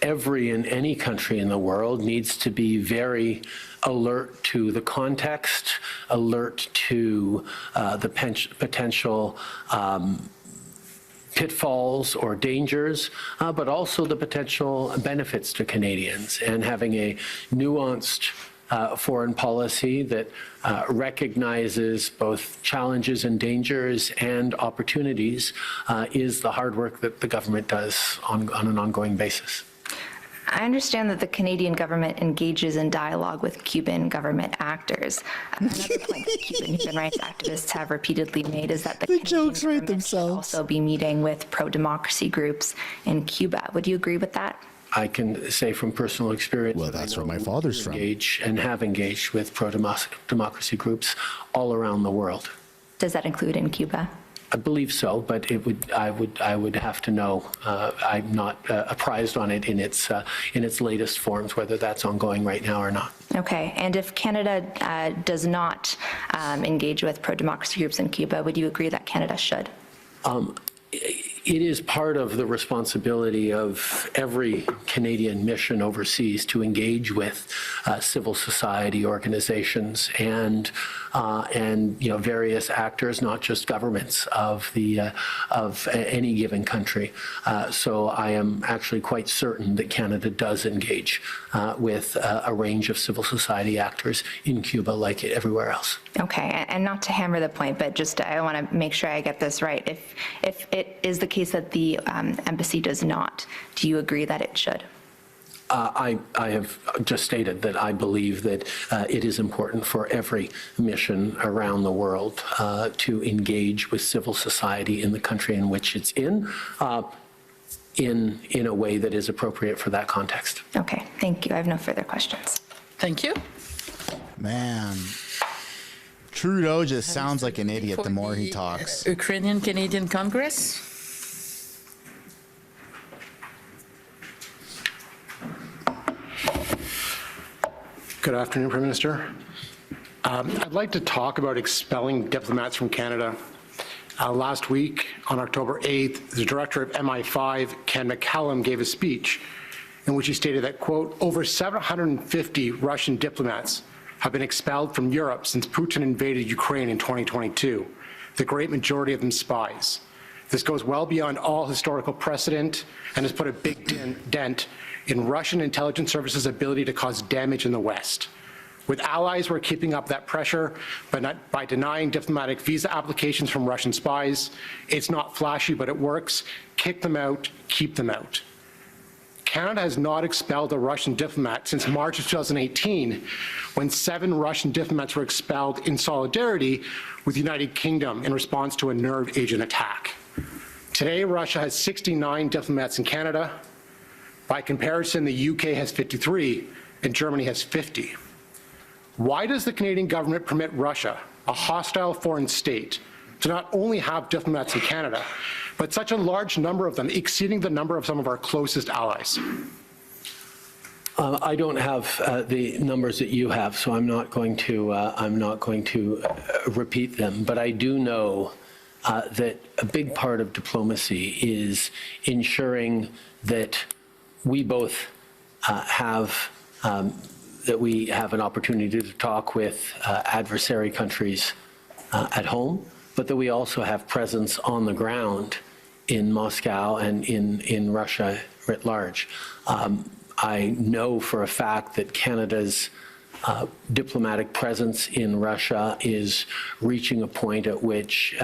every and any country in the world needs to be very alert to the context, alert to the potential pitfalls or dangers, but also the potential benefits to Canadians, and having a nuanced foreign policy that recognizes both challenges and dangers and opportunities is the hard work that the government does on an ongoing basis. I understand that the Canadian government engages in dialogue with Cuban government actors. Another point that Cuban human rights activists have repeatedly made is that the Canadian jokes write government themselves. should also be meeting with pro-democracy groups in Cuba. Would you agree with that? I can say from personal experience. Well, that's where my father's from. Engage and have engaged with pro-democracy groups all around the world. Does that include in Cuba? I believe so, but I would have to know. I'm not apprised on it in its latest forms, whether that's ongoing right now or not. Okay, and if Canada does not engage with pro-democracy groups in Cuba, would you agree that Canada should? It is part of the responsibility of every Canadian mission overseas to engage with civil society organizations and various actors, not just governments of any given country. So I am actually quite certain that Canada does engage with a range of civil society actors in Cuba, like everywhere else. Okay, and not to hammer the point, but just I want to make sure I get this right. If it is the case that the embassy does not, do you agree that it should? I have just stated that I believe that it is important for every mission around the world to engage with civil society in the country in which it's in a way that is appropriate for that context. Okay, thank you. I have no further questions. Thank you. Man, Trudeau just sounds like an idiot the more he talks. Ukrainian-Canadian Congress. Good afternoon, Prime Minister. I'd like to talk about expelling diplomats from Canada. Last week, on October 8th, the director of MI5, Ken McCallum, gave a speech in which he stated that, quote, over 750 Russian diplomats have been expelled from Europe since Putin invaded Ukraine in 2022, the great majority of them spies. This goes well beyond all historical precedent and has put a big dent in Russian intelligence services' ability to cause damage in the West. With allies, we're keeping up that pressure, but not by denying diplomatic visa applications from Russian spies. It's not flashy, but it works. Kick them out, keep them out. Canada has not expelled a Russian diplomat since March of 2018, when 7 Russian diplomats were expelled in solidarity with the United Kingdom in response to a nerve agent attack. Today, Russia has 69 diplomats in Canada. By comparison, the UK has 53 and Germany has 50. Why does the Canadian government permit Russia, a hostile foreign state, to not only have diplomats in Canada, but such a large number of them, exceeding the number of some of our closest allies? I don't have the numbers that you have, so I'm not going to repeat them. But I do know that a big part of diplomacy is ensuring that we both have an opportunity to talk with adversary countries at home, but that we also have presence on the ground in Moscow and in Russia writ large. I know for a fact that Canada's diplomatic presence in Russia is reaching a point at which,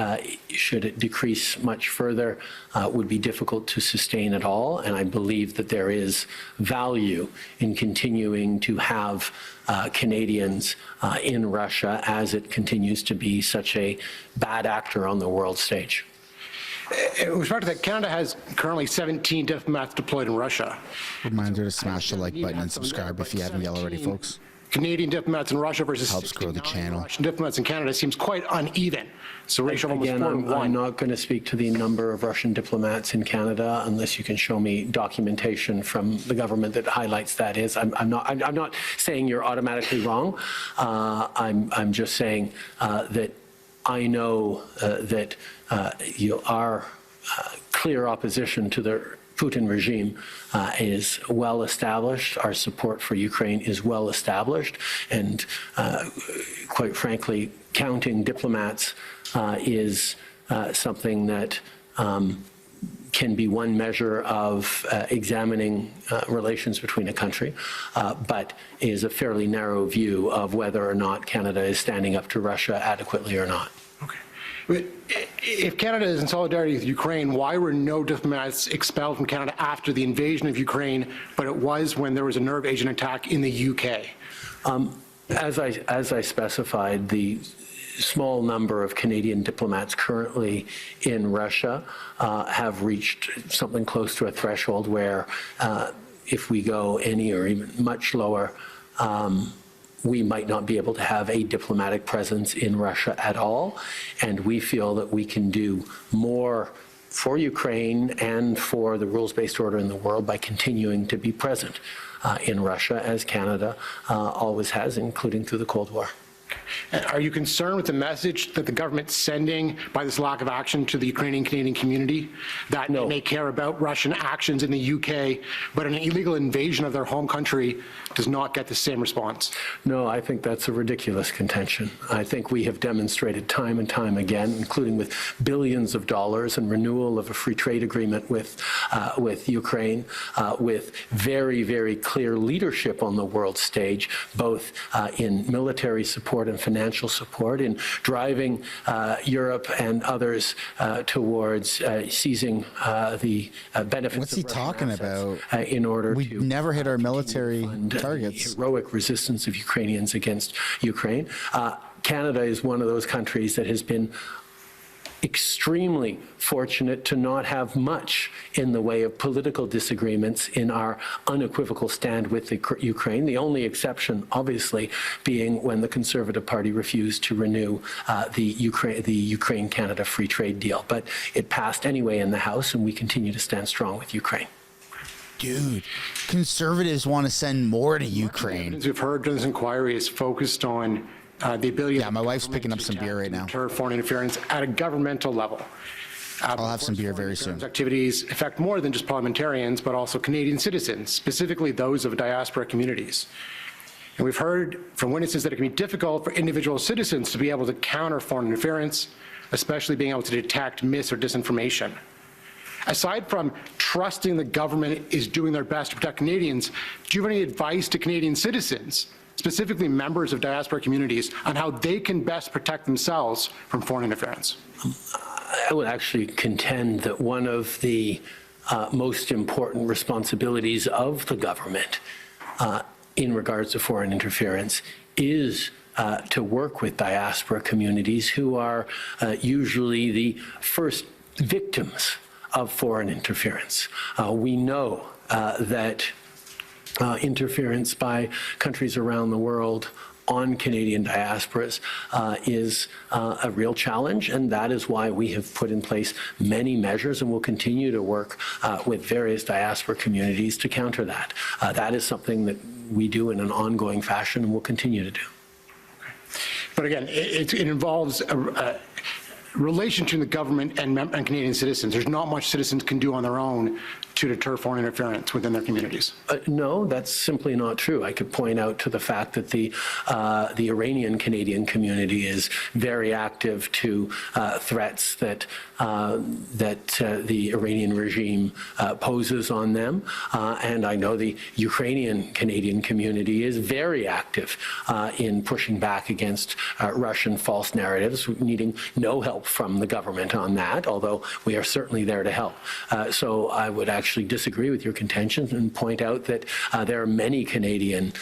should it decrease much further, would be difficult to sustain at all. And I believe that there is value in continuing to have Canadians in Russia as it continues to be such a bad actor on the world stage. With respect to that, Canada has currently 17 diplomats deployed in Russia. Reminder to smash the like button and subscribe if you haven't yet already, folks. Canadian diplomats in Russia versus Helps grow the channel. Russian diplomats in Canada seems quite uneven. So ratio of almost Again, 4 to 1. I'm not going to speak to the number of Russian diplomats in Canada unless you can show me documentation from the government that highlights that. I'm not saying you're automatically wrong. I'm just saying that I know that our clear opposition to the Putin regime is well established. Our support for Ukraine is well established, and quite frankly, counting diplomats is something that can be one measure of examining relations between a country, but is a fairly narrow view of whether or not Canada is standing up to Russia adequately or not. Okay. But if Canada is in solidarity with Ukraine, why were no diplomats expelled from Canada after the invasion of Ukraine, but it was when there was a nerve agent attack in the UK? As I specified, the small number of Canadian diplomats currently in Russia have reached something close to a threshold where if we go any or even much lower, we might not be able to have a diplomatic presence in Russia at all, and we feel that we can do more for Ukraine and for the rules-based order in the world by continuing to be present in Russia, as Canada always has, including through the Cold War. Are you concerned with the message that the government's sending by this lack of action to the Ukrainian-Canadian community, that No. they may care about Russian actions in the UK, but an illegal invasion of their home country does not get the same response? No, I think that's a ridiculous contention. I think we have demonstrated time and time again, including with billions of dollars and renewal of a free trade agreement with Ukraine, with very, very clear leadership on the world stage, both in military support and financial support, in driving Europe and others towards seizing the benefits What's of he Russian talking assets, about? in order We to never hit our military fund targets. the heroic resistance of Ukrainians against Ukraine. Canada is one of those countries that has been extremely fortunate to not have much in the way of political disagreements in our unequivocal stand with the Ukraine. The only exception, obviously, being when the Conservative Party refused to renew the Ukraine-Canada free trade deal. But it passed anyway in the House, and we continue to stand strong with Ukraine. Dude, Conservatives want to send more to Ukraine. As we've heard, this inquiry is focused on the ability. Yeah, my wife's picking up some beer right now. Deter foreign interference at a governmental level. I'll have some beer very soon. Activities affect more than just parliamentarians, but also Canadian citizens, specifically those of diaspora communities. And we've heard from witnesses that it can be difficult for individual citizens to be able to counter foreign interference, especially being able to detect mis or disinformation. Aside from trusting the government is doing their best to protect Canadians, do you have any advice to Canadian citizens, specifically members of diaspora communities, on how they can best protect themselves from foreign interference? I would actually contend that one of the most important responsibilities of the government in regards to foreign interference is to work with diaspora communities who are usually the first victims of foreign interference. We know that interference by countries around the world on Canadian diasporas is a real challenge, and that is why we have put in place many measures and will continue to work with various diaspora communities to counter that. That is something that we do in an ongoing fashion and will continue to do. But again, it involves a relation to the government and Canadian citizens. There's not much citizens can do on their own to deter foreign interference within their communities. No, that's simply not true. I could point out to the fact that the Iranian Canadian community is very active to threats that the Iranian regime poses on them, and I know the Ukrainian Canadian community is very active in pushing back against Russian false narratives, needing no help from the government on that, although we are certainly there to help. So I would actually disagree with your contention and point out that there are many Canadian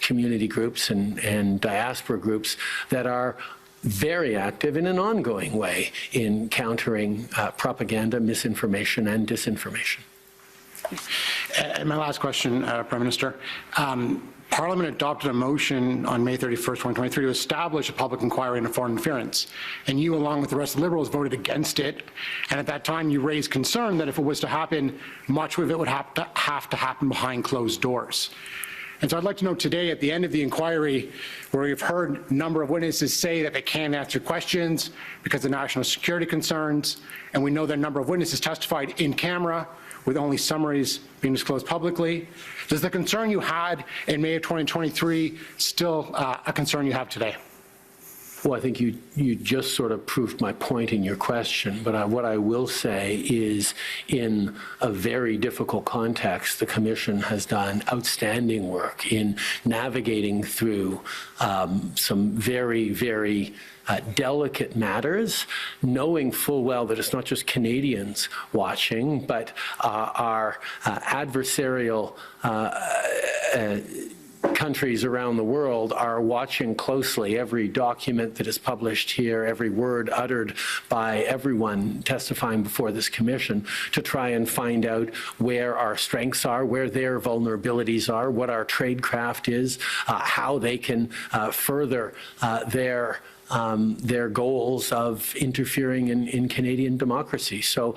community groups and diaspora groups that are very active in an ongoing way in countering propaganda, misinformation, and disinformation. And my last question, Prime Minister. Parliament adopted a motion on May 31st, 2023 to establish a public inquiry into foreign interference. And you, along with the rest of the Liberals, voted against it. And at that time, you raised concern that if it was to happen, much of it would have to happen behind closed doors. And so I'd like to know today, at the end of the inquiry, where we've heard a number of witnesses say that they can't answer questions because of national security concerns, and we know that a number of witnesses testified in camera with only summaries being disclosed publicly. Does the concern you had in May of 2023 still a concern you have today? Well, I think you just sort of proved my point in your question, but what I will say is, in a very difficult context, the Commission has done outstanding work in navigating through some very, very delicate matters, knowing full well that it's not just Canadians watching, but our adversarial countries around the world are watching closely every document that is published here, every word uttered by everyone testifying before this commission, to try and find out where our strengths are, where their vulnerabilities are, what our tradecraft is, how they can further their goals of interfering in Canadian democracy. So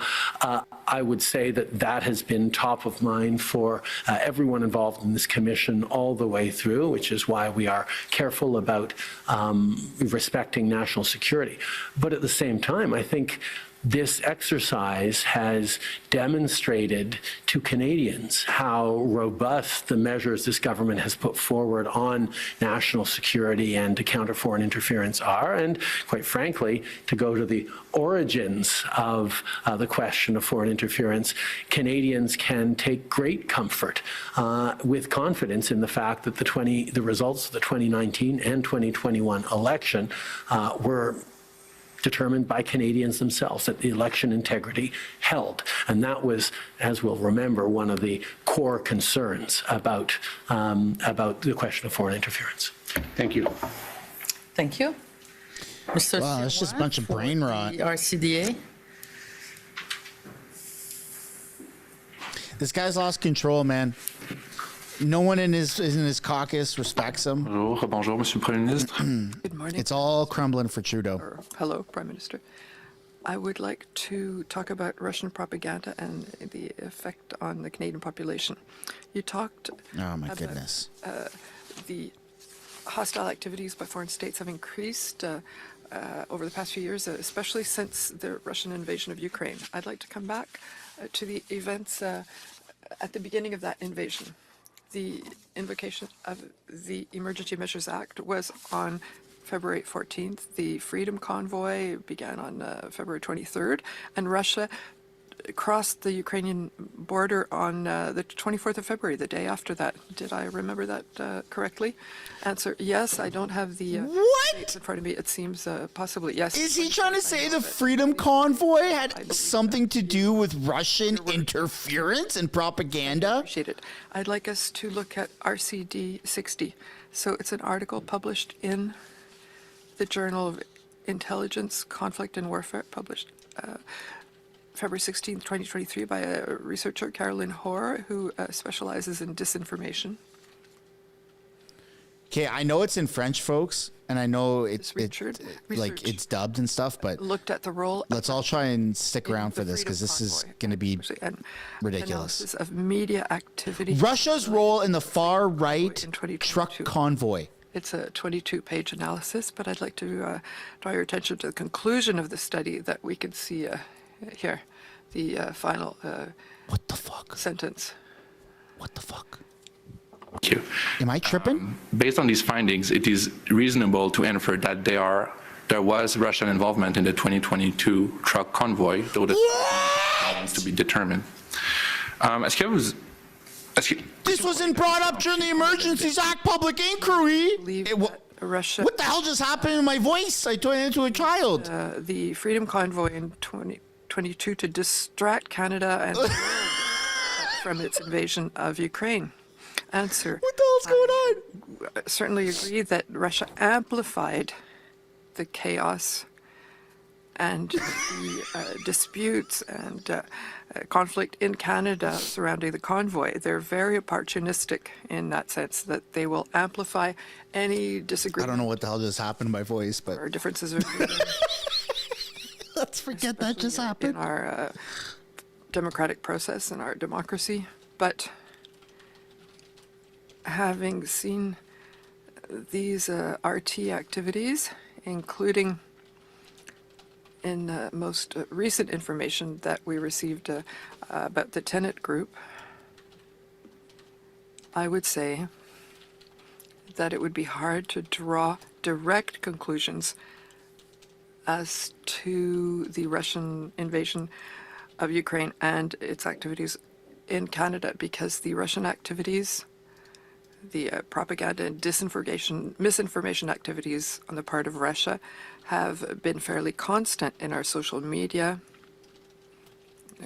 I would say that that has been top of mind for everyone involved in this commission all the way through, which is why we are careful about respecting national security. But at the same time, I think this exercise has demonstrated to Canadians how robust the measures this government has put forward on national security and to counter foreign interference are, and quite frankly, to go to the origins of the question of foreign interference, Canadians can take great comfort with confidence in the fact that the results of the 2019 and 2021 election were determined by Canadians themselves, that the election integrity held. And that was, as we'll remember, one of the core concerns about the question of foreign interference. Thank you. Thank you. Mr. Wow, that's just a bunch of brain rot. The RCDA. This guy's lost control, man. No one in his caucus respects him. Bonjour, Monsieur le Premier Ministre. Good morning. It's all crumbling for Trudeau. Hello, Prime Minister. I would like to talk about Russian propaganda and the effect on the Canadian population. You talked Oh my about goodness. the hostile activities by foreign states have increased over the past few years, especially since the Russian invasion of Ukraine. I'd like to come back to the events at the beginning of that invasion. The invocation of the Emergency Measures Act was on February 14th. The Freedom Convoy began on February 23rd, and Russia crossed the Ukrainian border on the 24th of February, the day after that. Did I remember that correctly? Answer, yes. I don't have the dates in front of me. It seems possibly, yes. Is he trying to say the Freedom Convoy had something to do with Russian interference and propaganda? Appreciate it. I'd like us to look at RCD 60. So it's an article published in the Journal of Intelligence, Conflict and Warfare, published February 16, 2023, by a researcher, Caroline Hoare, who specializes in disinformation. Okay, I know it's in French, folks, and I know it's dubbed and stuff, but looked at the role. Let's all try and stick around for this because this is going to be ridiculous. Analysis of media activity. Russia's role in the far right truck convoy. It's a 22-page analysis, but I'd like to draw your attention to the conclusion of the study that we can see here, the final what the fuck sentence. What the fuck? Thank you. Am I tripping? Based on these findings, it is reasonable to infer that there was Russian involvement in the 2022 truck convoy, though the remains to be determined. This wasn't brought up during the Emergencies Act public inquiry. Russia. What the hell just happened to my voice? I turned into a child. The Freedom Convoy in 2022 to distract Canada and from its invasion of Ukraine. Answer. What the hell's going on? Certainly agree that Russia amplified the chaos and the disputes and conflict in Canada surrounding the convoy. They're very opportunistic in that sense, that they will amplify any disagreement. I don't know what the hell just happened to my voice, but or differences of opinion. Let's forget that just happened. In our democratic process and our democracy. But having seen these RT activities, including in most recent information that we received about the Tenet Group, I would say that it would be hard to draw direct conclusions as to the Russian invasion of Ukraine and its activities in Canada, because the Russian activities, the propaganda and misinformation activities on the part of Russia have been fairly constant in our social media,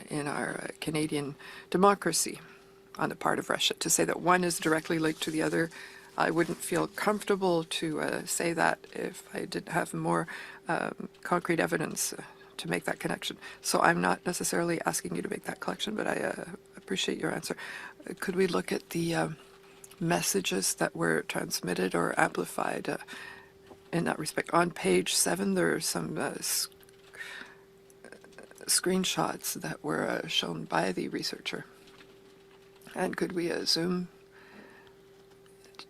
in our Canadian democracy on the part of Russia. To say that one is directly linked to the other I wouldn't feel comfortable to say that if I didn't have more concrete evidence to make that connection. So I'm not necessarily asking you to make that connection, but I appreciate your answer. Could we look at the messages that were transmitted or amplified in that respect? On page 7, there are some screenshots that were shown by the researcher. And could we zoom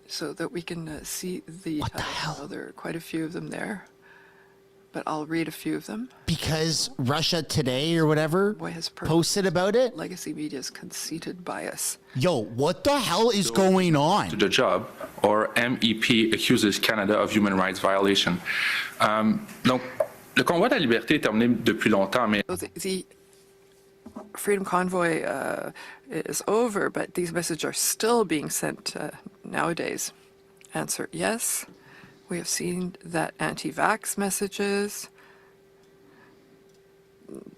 so that we can see the... What the hell? Oh, there are quite a few of them there, but I'll read a few of them. Because Russia Today or whatever Boy has posted about it? Legacy media's conceited bias. Yo, what the hell is going to on? the job, or MEP accuses Canada of human rights violation. Donc, le convoi de la liberté est terminé depuis longtemps, mais... So the Freedom Convoy is over, but these messages are still being sent nowadays. Answer, yes. We have seen that anti-vax messages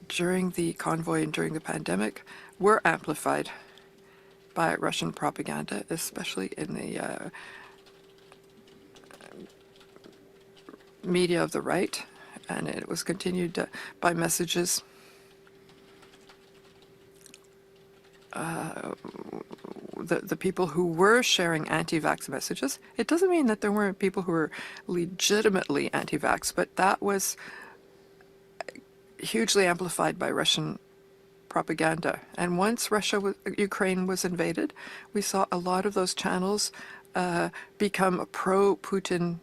during the convoy and during the pandemic were amplified by Russian propaganda, especially in the media of the right, and it was continued by messages the people who were sharing anti-vax messages. It doesn't mean that there weren't people who were legitimately anti-vax, but that was hugely amplified by Russian propaganda. And once Ukraine was invaded, we saw a lot of those channels become pro-Putin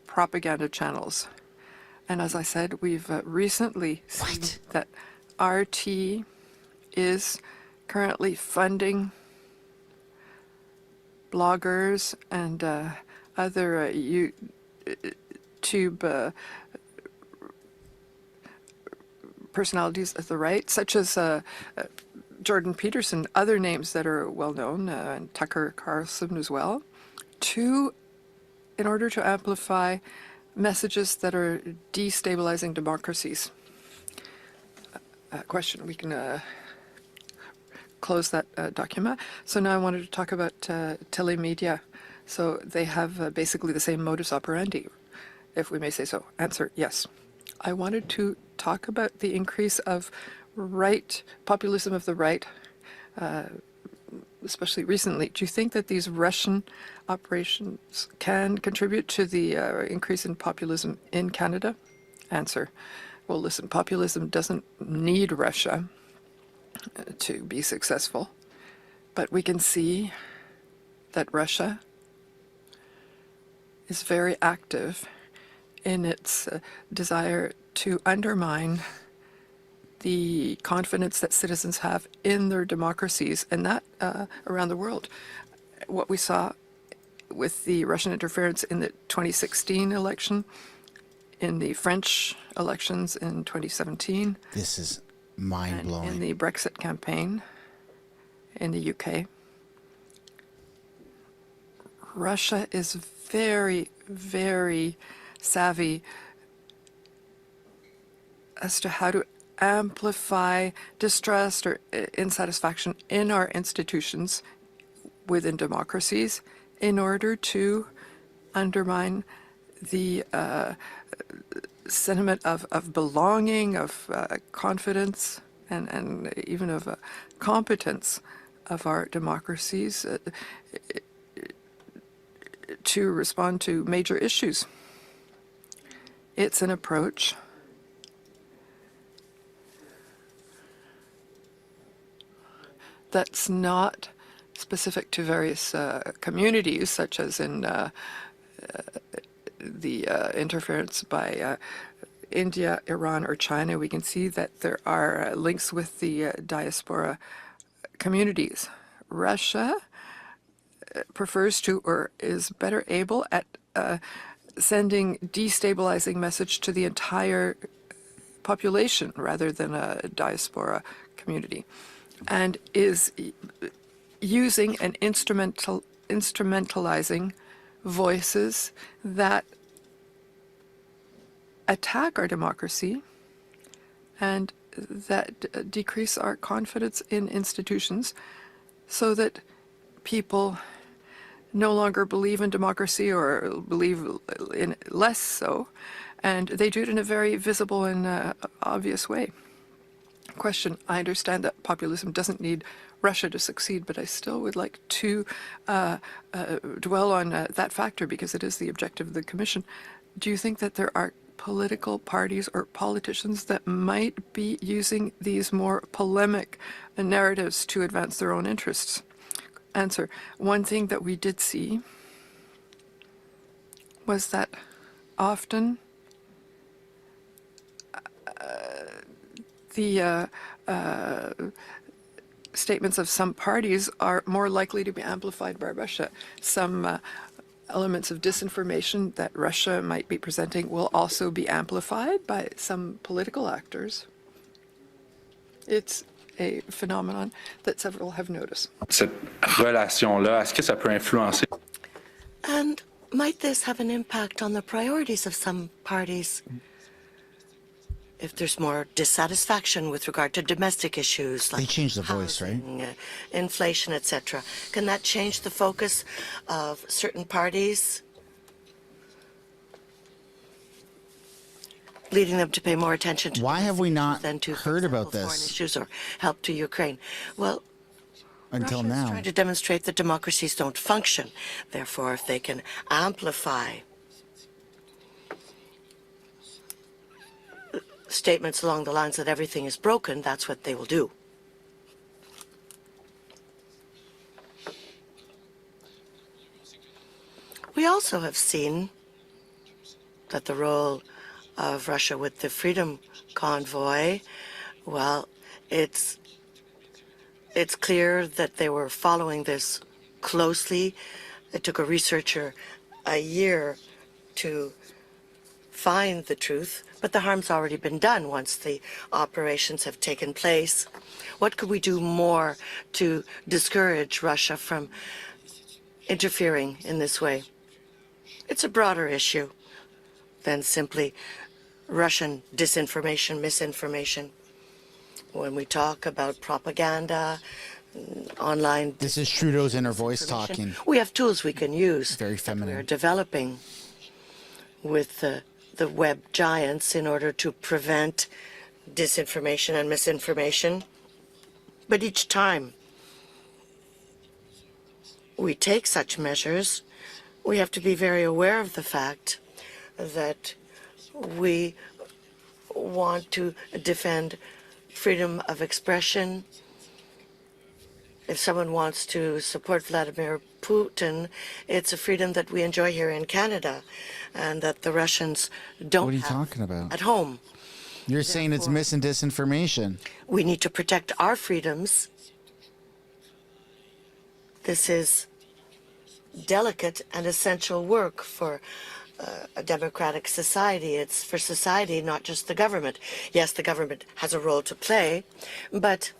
propaganda channels. And as I said, we've recently seen that RT is currently funding bloggers and other YouTube personalities of the right, such as Jordan Peterson, other names that are well known, and Tucker Carlson as well, in order to amplify messages that are destabilizing democracies. Question, we can close that document. So now I wanted to talk about telemedia. So they have basically the same modus operandi, if we may say so. Answer, yes. I wanted to talk about the increase of populism of the right, especially recently. Do you think that these Russian operations can contribute to the increase in populism in Canada? Answer, well, listen, populism doesn't need Russia to be successful, but we can see that Russia is very active in its desire to undermine the confidence that citizens have in their democracies, and that around the world. What we saw with the Russian interference in the 2016 election, in the French elections in 2017. This is mind-blowing. In the Brexit campaign in the UK. Russia is very, very savvy as to how to amplify distrust or insatisfaction in our institutions within democracies in order to undermine the sentiment of belonging, of confidence, and even of competence of our democracies to respond to major issues. It's an approach that's not specific to various communities, such as in the interference by India, Iran, or China. We can see that there are links with the diaspora communities. Russia prefers to, or is better able at sending destabilizing message to the entire population rather than a diaspora community, and is using and instrumentalizing voices that attack our democracy and that decrease our confidence in institutions, so that people no longer believe in democracy or believe in less so, and they do it in a very visible and obvious way. Question, I understand that populism doesn't need Russia to succeed, but I still would like to dwell on that factor because it is the objective of the Commission. Do you think that there are political parties or politicians that might be using these more polemic narratives to advance their own interests? Answer, one thing that we did see was that often the statements of some parties are more likely to be amplified by Russia. Some elements of disinformation that Russia might be presenting will also be amplified by some political actors. It's a phenomenon that several have noticed. Cette relation-là, est-ce que ça peut influencer? And might this have an impact on the priorities of some parties? If there's more dissatisfaction with regard to domestic issues like They changed the voice, right? Inflation, etc., can that change the focus of certain parties, leading them to pay more attention to Why have we not than to, for heard about example, foreign this issues or help to Ukraine? Well, until Russia is now? trying to demonstrate that democracies don't function. Therefore, if they can amplify statements along the lines that everything is broken, that's what they will do. We also have seen that the role of Russia with the Freedom Convoy, well, it's clear that they were following this closely. It took a researcher a year to find the truth, but the harm's already been done once the operations have taken place. What could we do more to discourage Russia from interfering in this way? It's a broader issue than simply Russian disinformation, misinformation. When we talk about propaganda, online... This is Trudeau's inner voice talking. We have tools we can use. Very feminine. We're developing with the web giants in order to prevent disinformation and misinformation. But each time we take such measures, we have to be very aware of the fact that we want to defend freedom of expression. If someone wants to support Vladimir Putin, it's a freedom that we enjoy here in Canada and that the Russians don't What are you have talking about? at home. You're saying it's mis and disinformation. We need to protect our freedoms. This is delicate and essential work for a democratic society. It's for society, not just the government. Yes, the government has a role to play, but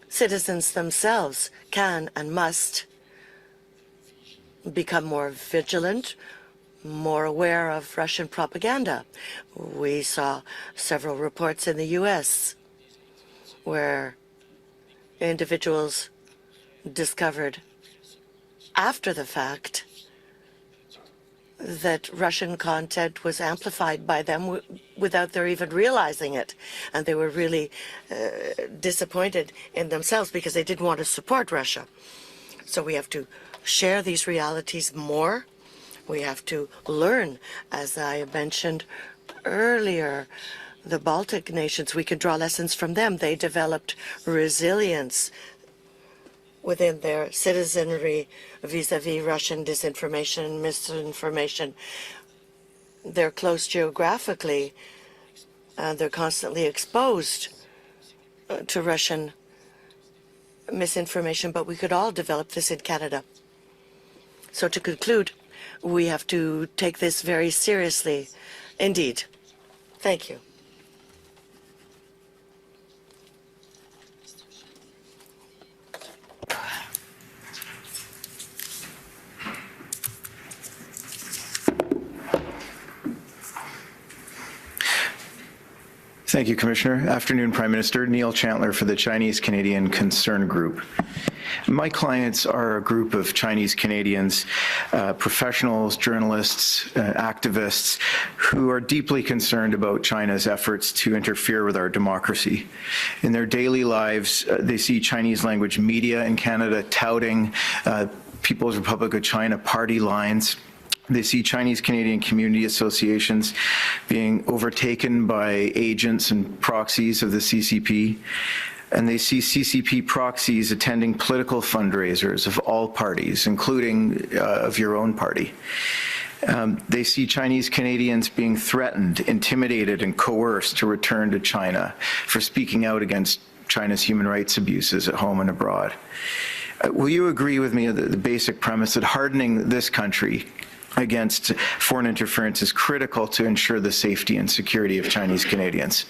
citizens themselves can and must become more vigilant, more aware of Russian propaganda. We saw several reports in the U.S. where individuals discovered after the fact that Russian content was amplified by them without their even realizing it. And they were really disappointed in themselves because they didn't want to support Russia. So we have to share these realities more. We have to learn, as I mentioned earlier, the Baltic nations, we can draw lessons from them. They developed resilience within their citizenry vis-a-vis Russian disinformation and misinformation. They're close geographically, and they're constantly exposed to Russian misinformation, but we could all develop this in Canada. So to conclude, we have to take this very seriously. Indeed. Thank you. Thank you, Commissioner. Afternoon, Prime Minister. Neil Chandler for the Chinese Canadian Concern Group. My clients are a group of Chinese Canadians, professionals, journalists, activists, who are deeply concerned about China's efforts to interfere with our democracy. In their daily lives, they see Chinese language media in Canada touting People's Republic of China party lines. They see Chinese Canadian community associations being overtaken by agents and proxies of the CCP. And they see CCP proxies attending political fundraisers of all parties, including of your own party. They see Chinese Canadians being threatened, intimidated, and coerced to return to China for speaking out against China's human rights abuses at home and abroad. Will you agree with me that the basic premise that hardening this country against foreign interference is critical to ensure the safety and security of Chinese Canadians?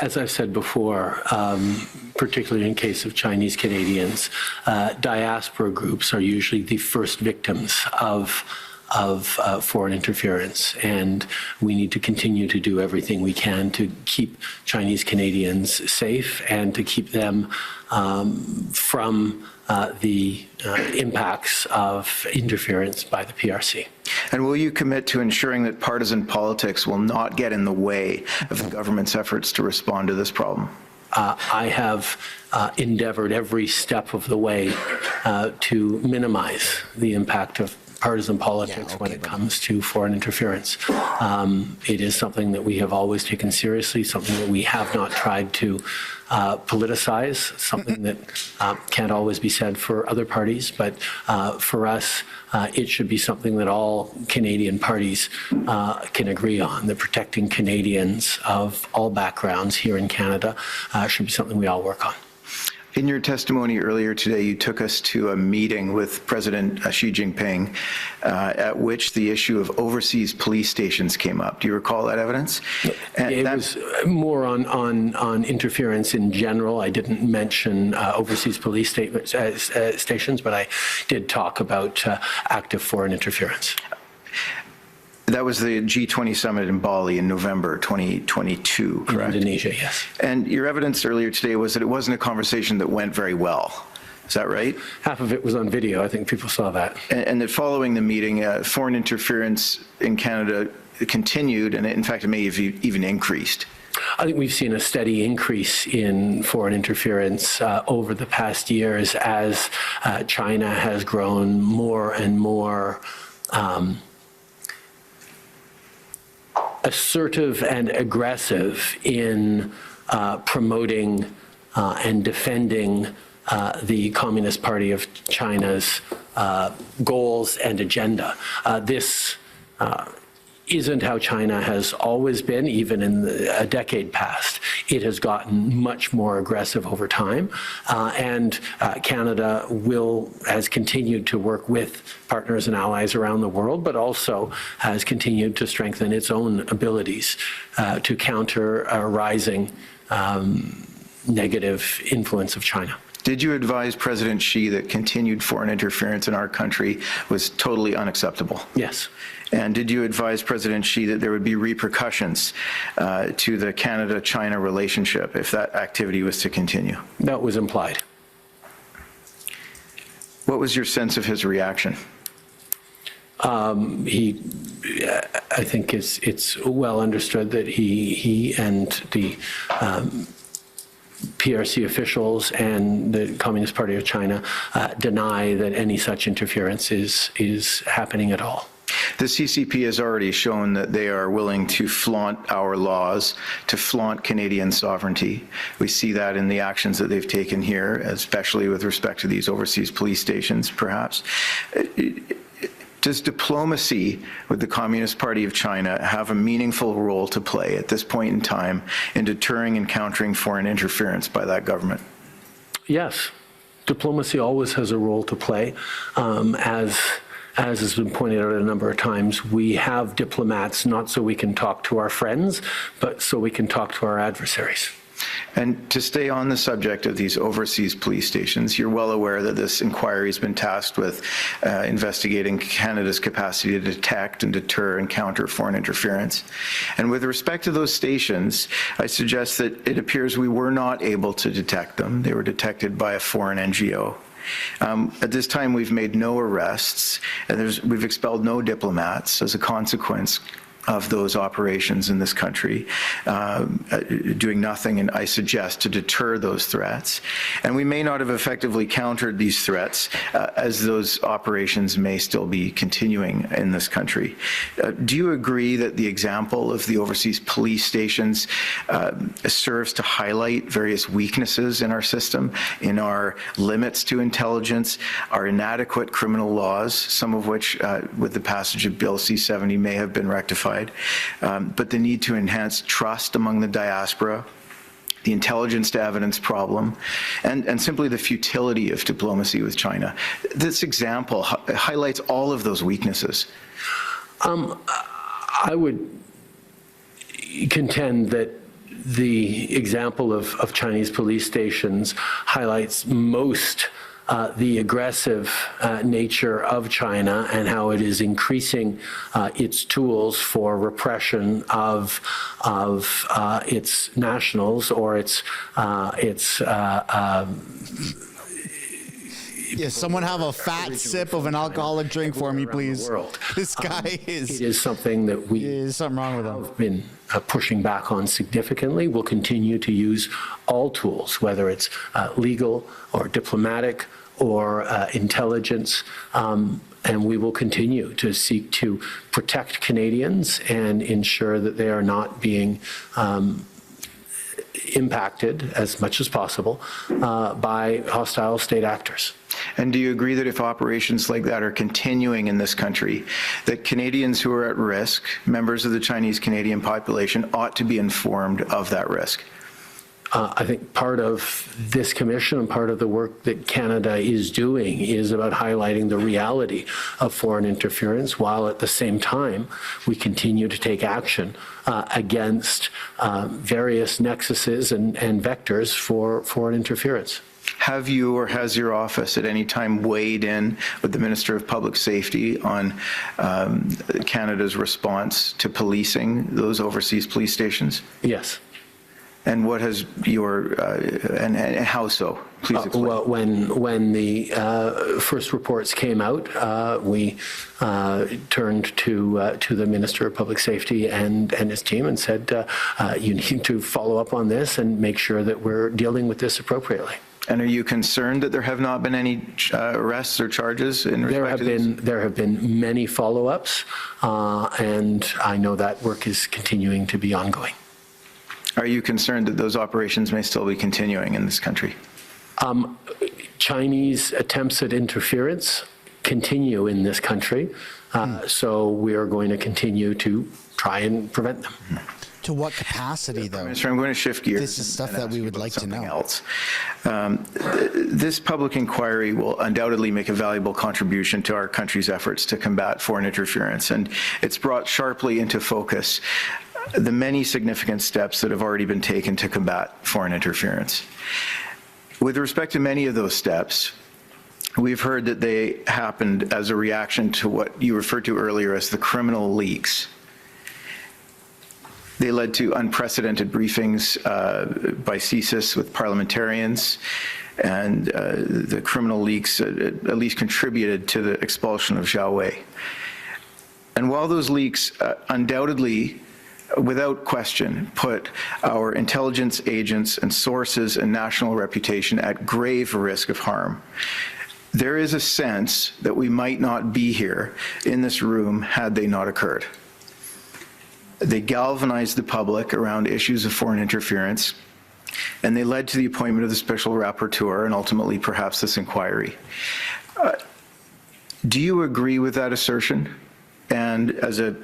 As I've said before, particularly in case of Chinese Canadians, diaspora groups are usually the first victims of foreign interference, and we need to continue to do everything we can to keep Chinese Canadians safe and to keep them from the impacts of interference by the PRC. And will you commit to ensuring that partisan politics will not get in the way of the government's efforts to respond to this problem? I have endeavored every step of the way to minimize the impact of partisan politics when it comes to foreign interference. It is something that we have always taken seriously, something that we have not tried to politicize, something that can't always be said for other parties, but for us, it should be something that all Canadian parties can agree on, that protecting Canadians of all backgrounds here in Canada should be something we all work on. In your testimony earlier today, you took us to a meeting with President Xi Jinping at which the issue of overseas police stations came up. Do you recall that evidence? It was more on interference in general. I didn't mention overseas police stations, but I did talk about active foreign interference. That was the G20 summit in Bali in November 2022, correct? In Indonesia, yes. And your evidence earlier today was that it wasn't a conversation that went very well. Is that right? Half of it was on video. I think people saw that. And that following the meeting, foreign interference in Canada continued, and in fact, it may have even increased. I think we've seen a steady increase in foreign interference over the past years as China has grown more and more assertive and aggressive in promoting and defending the Communist Party of China's goals and agenda. This isn't how China has always been, even in a decade past. It has gotten much more aggressive over time, and Canada has continued to work with partners and allies around the world, but also has continued to strengthen its own abilities to counter a rising negative influence of China. Did you advise President Xi that continued foreign interference in our country was totally unacceptable? Yes. And did you advise President Xi that there would be repercussions to the Canada-China relationship if that activity was to continue? That was implied. What was your sense of his reaction? I think it's well understood that he and the PRC officials and the Communist Party of China deny that any such interference is happening at all. The CCP has already shown that they are willing to flaunt our laws, to flaunt Canadian sovereignty. We see that in the actions that they've taken here, especially with respect to these overseas police stations, perhaps. Does diplomacy with the Communist Party of China have a meaningful role to play at this point in time in deterring and countering foreign interference by that government? Yes. Diplomacy always has a role to play. As has been pointed out a number of times, we have diplomats not so we can talk to our friends, but so we can talk to our adversaries. And to stay on the subject of these overseas police stations, you're well aware that this inquiry has been tasked with investigating Canada's capacity to detect and deter and counter foreign interference. And with respect to those stations, I suggest that it appears we were not able to detect them. They were detected by a foreign NGO. At this time, we've made no arrests, and we've expelled no diplomats as a consequence of those operations in this country, doing nothing, and I suggest, to deter those threats. And we may not have effectively countered these threats, as those operations may still be continuing in this country. Do you agree that the example of the overseas police stations serves to highlight various weaknesses in our system, in our limits to intelligence, our inadequate criminal laws, some of which, with the passage of Bill C-70, may have been rectified, but the need to enhance trust among the diaspora, the intelligence to evidence problem, and simply the futility of diplomacy with China? This example highlights all of those weaknesses. I would contend that the example of Chinese police stations highlights most the aggressive nature of China and how it is increasing its tools for repression of its nationals or its Yes, someone have a fat sip of an alcoholic drink for me, please. This guy It is something that we is something wrong with him. have been pushing back on significantly. We'll continue to use all tools, whether it's legal or diplomatic or intelligence, and we will continue to seek to protect Canadians and ensure that they are not being impacted as much as possible by hostile state actors. And do you agree that if operations like that are continuing in this country, that Canadians who are at risk, members of the Chinese Canadian population, ought to be informed of that risk? I think part of this commission and part of the work that Canada is doing is about highlighting the reality of foreign interference, while at the same time we continue to take action against various nexuses and vectors for foreign interference. Have you or has your office at any time weighed in with the Minister of Public Safety on Canada's response to policing those overseas police stations? Yes. And what has your, and how so? Please explain. Well, when the first reports came out, we turned to the Minister of Public Safety and his team and said, you need to follow up on this and make sure that we're dealing with this appropriately. And are you concerned that there have not been any arrests or charges in respect to this? There have been many follow-ups, and I know that work is continuing to be ongoing. Are you concerned that those operations may still be continuing in this country? Chinese attempts at interference continue in this country, so we are going to continue to try and prevent them. To what capacity, though? Minister, I'm going to shift gears. This is stuff that we would like to know. Else. This public inquiry will undoubtedly make a valuable contribution to our country's efforts to combat foreign interference, and it's brought sharply into focus the many significant steps that have already been taken to combat foreign interference. With respect to many of those steps, we've heard that they happened as a reaction to what you referred to earlier as the criminal leaks. They led to unprecedented briefings by CSIS with parliamentarians, and the criminal leaks at least contributed to the expulsion of Zhao Wei. And while those leaks undoubtedly, without question, put our intelligence agents and sources and national reputation at grave risk of harm, there is a sense that we might not be here in this room had they not occurred. They galvanized the public around issues of foreign interference, and they led to the appointment of the special rapporteur and ultimately perhaps this inquiry. Do you agree with that assertion? And as a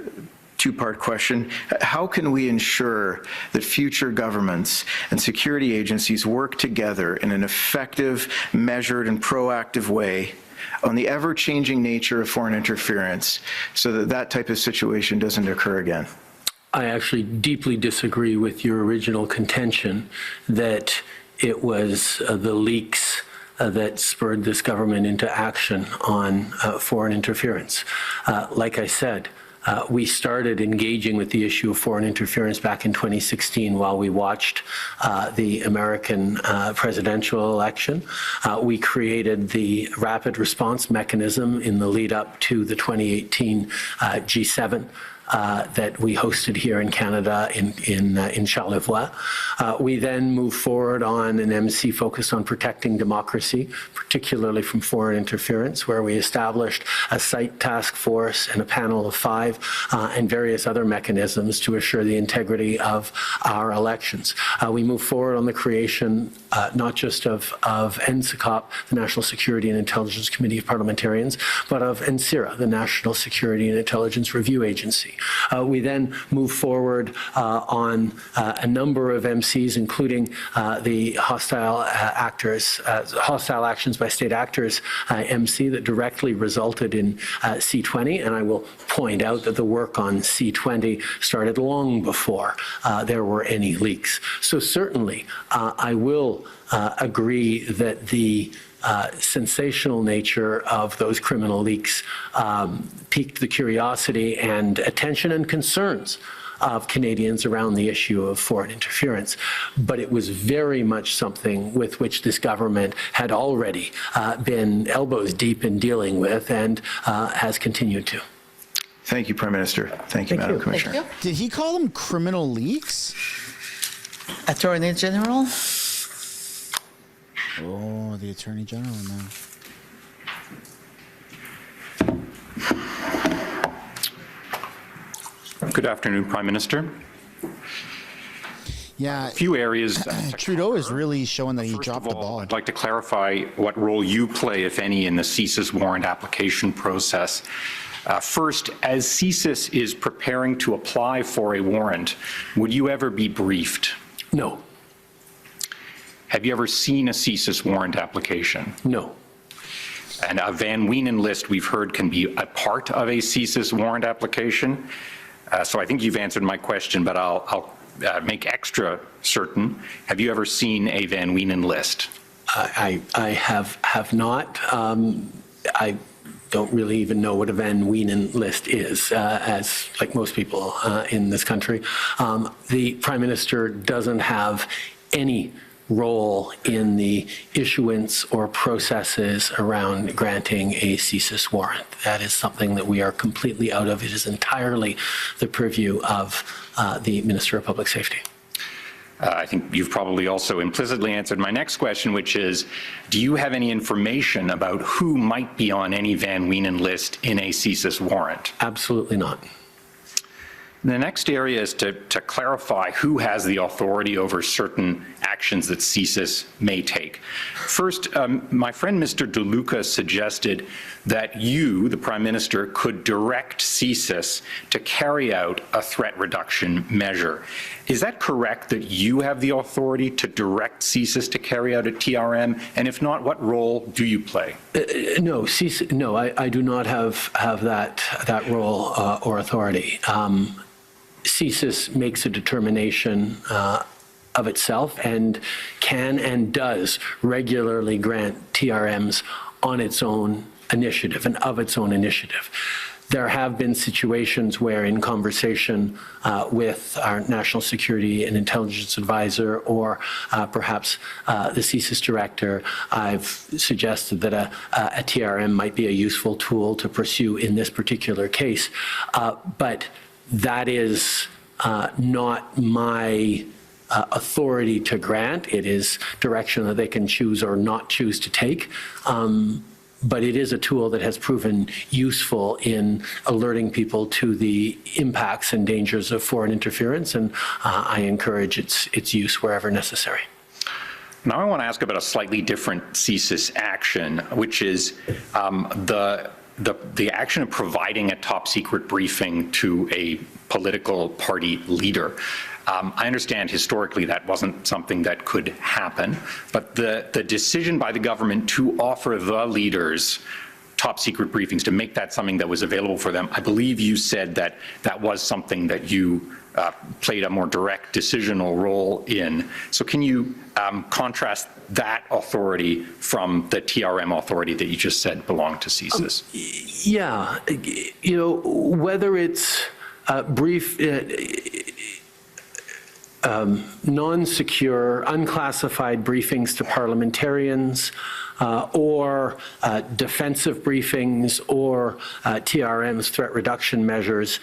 two-part question, how can we ensure that future governments and security agencies work together in an effective, measured, and proactive way on the ever-changing nature of foreign interference so that that type of situation doesn't occur again? I actually deeply disagree with your original contention that it was the leaks that spurred this government into action on foreign interference. Like I said, we started engaging with the issue of foreign interference back in 2016 while we watched the American presidential election. We created the rapid response mechanism in the lead up to the 2018 G7 that we hosted here in Canada in Charlevoix. We then moved forward on an MC focused on protecting democracy, particularly from foreign interference, where we established a site task force and a panel of 5 and various other mechanisms to assure the integrity of our elections. We moved forward on the creation not just of NSICOP, the National Security and Intelligence Committee of Parliamentarians, but of NSIRA, the National Security and Intelligence Review Agency. We then moved forward on a number of MCs, including the hostile actions by state actors MC that directly resulted in C20. And I will point out that the work on C20 started long before there were any leaks. So certainly, I will agree that the sensational nature of those criminal leaks piqued the curiosity and attention and concerns of Canadians around the issue of foreign interference. But it was very much something with which this government had already been elbows deep in dealing with and has continued to. Thank you, Prime Minister. Thank you, Madam Commissioner. Thank you. Did he call them criminal leaks? Attorney General? Oh, the Attorney General now. Good afternoon, Prime Minister. Yeah. A few areas. Trudeau is really showing that he dropped the ball. I'd like to clarify what role you play, if any, in the CSIS warrant application process. First, as CSIS is preparing to apply for a warrant, would you ever be briefed? No. Have you ever seen a CSIS warrant application? No. And a Van Wienen list, we've heard, can be a part of a CSIS warrant application. So I think you've answered my question, but I'll make extra certain. Have you ever seen a Van Wienen list? I have not. I don't really even know what a Van Wienen list is, as like most people in this country. The Prime Minister doesn't have any role in the issuance or processes around granting a CSIS warrant. That is something that we are completely out of. It is entirely the purview of the Minister of Public Safety. I think you've probably also implicitly answered my next question, which is, do you have any information about who might be on any Van Wienen list in a CSIS warrant? Absolutely not. The next area is to clarify who has the authority over certain actions that CSIS may take. First, my friend Mr. DeLuca suggested that you, the Prime Minister, could direct CSIS to carry out a threat reduction measure. Is that correct, that you have the authority to direct CSIS to carry out a TRM? And if not, what role do you play? No, CSIS, no, I do not have that role or authority. CSIS makes a determination of itself and can and does regularly grant TRMs on its own initiative and of its own initiative. There have been situations where, in conversation with our National Security and Intelligence Advisor or perhaps the CSIS Director, I've suggested that a TRM might be a useful tool to pursue in this particular case. But that is not my authority to grant. It is direction that they can choose or not choose to take. But it is a tool that has proven useful in alerting people to the impacts and dangers of foreign interference, and I encourage its use wherever necessary. Now I want to ask about a slightly different CSIS action, which is the action of providing a top secret briefing to a political party leader. I understand historically that wasn't something that could happen, but the decision by the government to offer the leaders top secret briefings, to make that something that was available for them, I believe you said that that was something that you played a more direct decisional role in. So can you contrast that authority from the TRM authority that you just said belonged to CSIS? Yeah, you know, whether it's brief, non-secure, unclassified briefings to parliamentarians, or defensive briefings, or TRM's, threat reduction measures.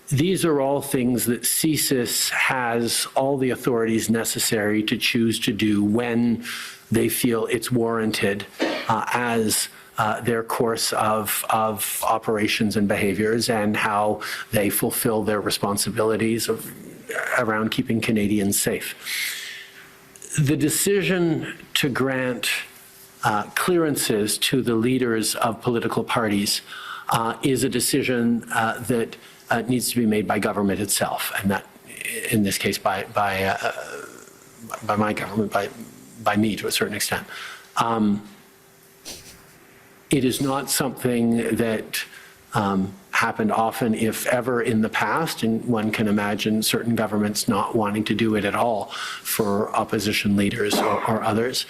These are all things that CSIS has all the authorities necessary to choose to do when they feel it's warranted as their course of operations and behaviors, and how they fulfill their responsibilities around keeping Canadians safe. The decision to grant clearances to the leaders of political parties is a decision that needs to be made by government itself, and that, in this case, by my government, by me to a certain extent. It is not something that happened often, if ever, in the past, and one can imagine certain governments not wanting to do it at all for opposition leaders or others.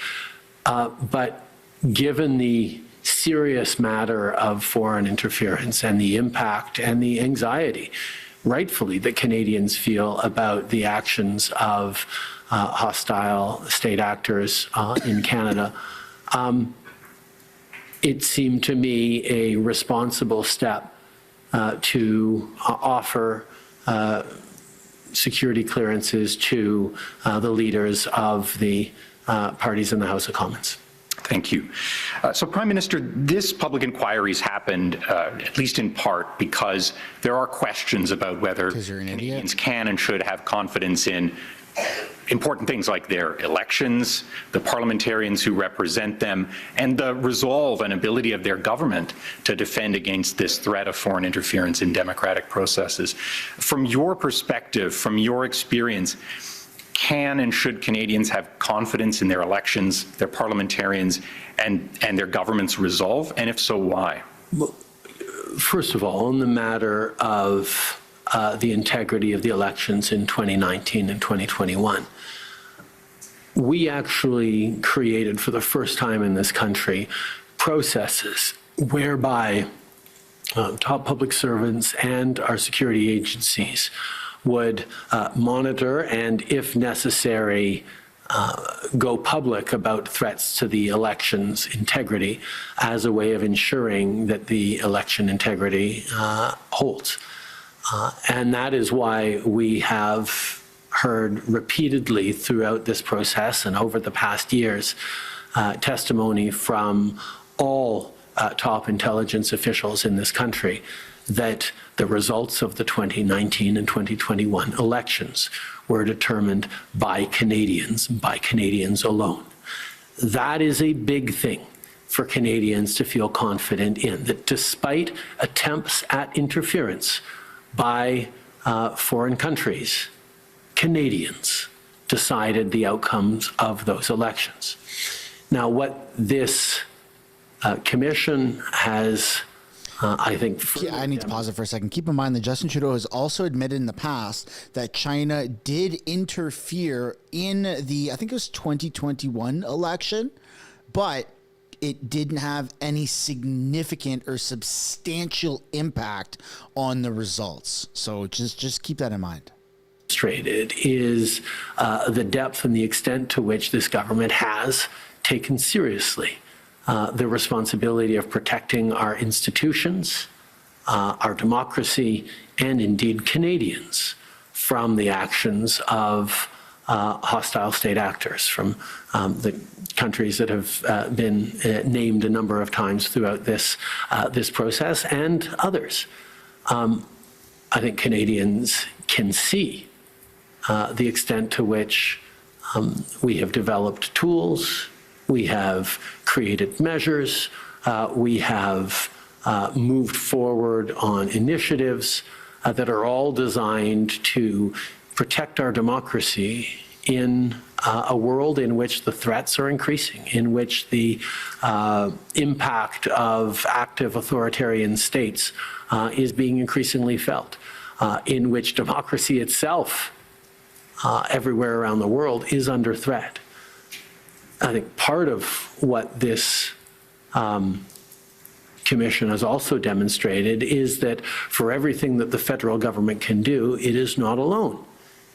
But given the serious matter of foreign interference and the impact and the anxiety, rightfully, that Canadians feel about the actions of hostile state actors in Canada, it seemed to me a responsible step to offer security clearances to the leaders of the parties in the House of Commons. Thank you. So, Prime Minister, this public inquiry's happened, at least in part, because there are questions about whether Canadians can and should have confidence in important things like their elections, the parliamentarians who represent them, and the resolve and ability of their government to defend against this threat of foreign interference in democratic processes. From your perspective, from your experience, can and should Canadians have confidence in their elections, their parliamentarians, and their government's resolve? And if so, why? Well, first of all, on the matter of the integrity of the elections in 2019 and 2021, we actually created, for the first time in this country, processes whereby top public servants and our security agencies would monitor and, if necessary, go public about threats to the election's integrity as a way of ensuring that the election integrity holds. And that is why we have heard repeatedly throughout this process and over the past years testimony from all top intelligence officials in this country that the results of the 2019 and 2021 elections were determined by Canadians alone. That is a big thing for Canadians to feel confident in, that despite attempts at interference by foreign countries, Canadians decided the outcomes of those elections. Now, what this commission has, I think... I need to pause it for a second. Keep in mind that Justin Trudeau has also admitted in the past that China did interfere in the, I think it was 2021 election, but it didn't have any significant or substantial impact on the results. So just keep that in mind. Is the depth and the extent to which this government has taken seriously the responsibility of protecting our institutions, our democracy, and indeed Canadians from the actions of hostile state actors from the countries that have been named a number of times throughout this process, and others. I think Canadians can see the extent to which we have developed tools, we have created measures, we have moved forward on initiatives that are all designed to protect our democracy in a world in which the threats are increasing, in which the impact of active authoritarian states is being increasingly felt. in which democracy itself everywhere around the world is under threat. I think part of what this Commission has also demonstrated is that for everything that the federal government can do, it is not alone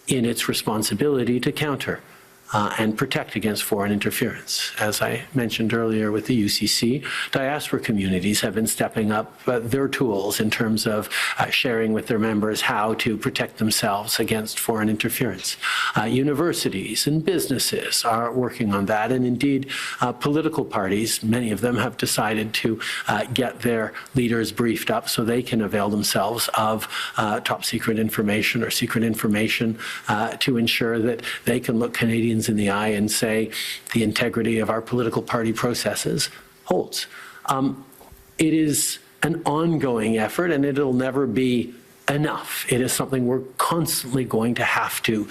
in its responsibility to counter and protect against foreign interference. As I mentioned earlier with the UCC, diaspora communities have been stepping up their tools in terms of sharing with their members how to protect themselves against foreign interference. Universities and businesses are working on that, and indeed political parties, many of them have decided to get their leaders briefed up so they can avail themselves of top secret information or secret information to ensure that they can look Canadians in the eye and say the integrity of our political party processes holds. It is an ongoing effort, and it'll never be enough. It is something we're constantly going to have to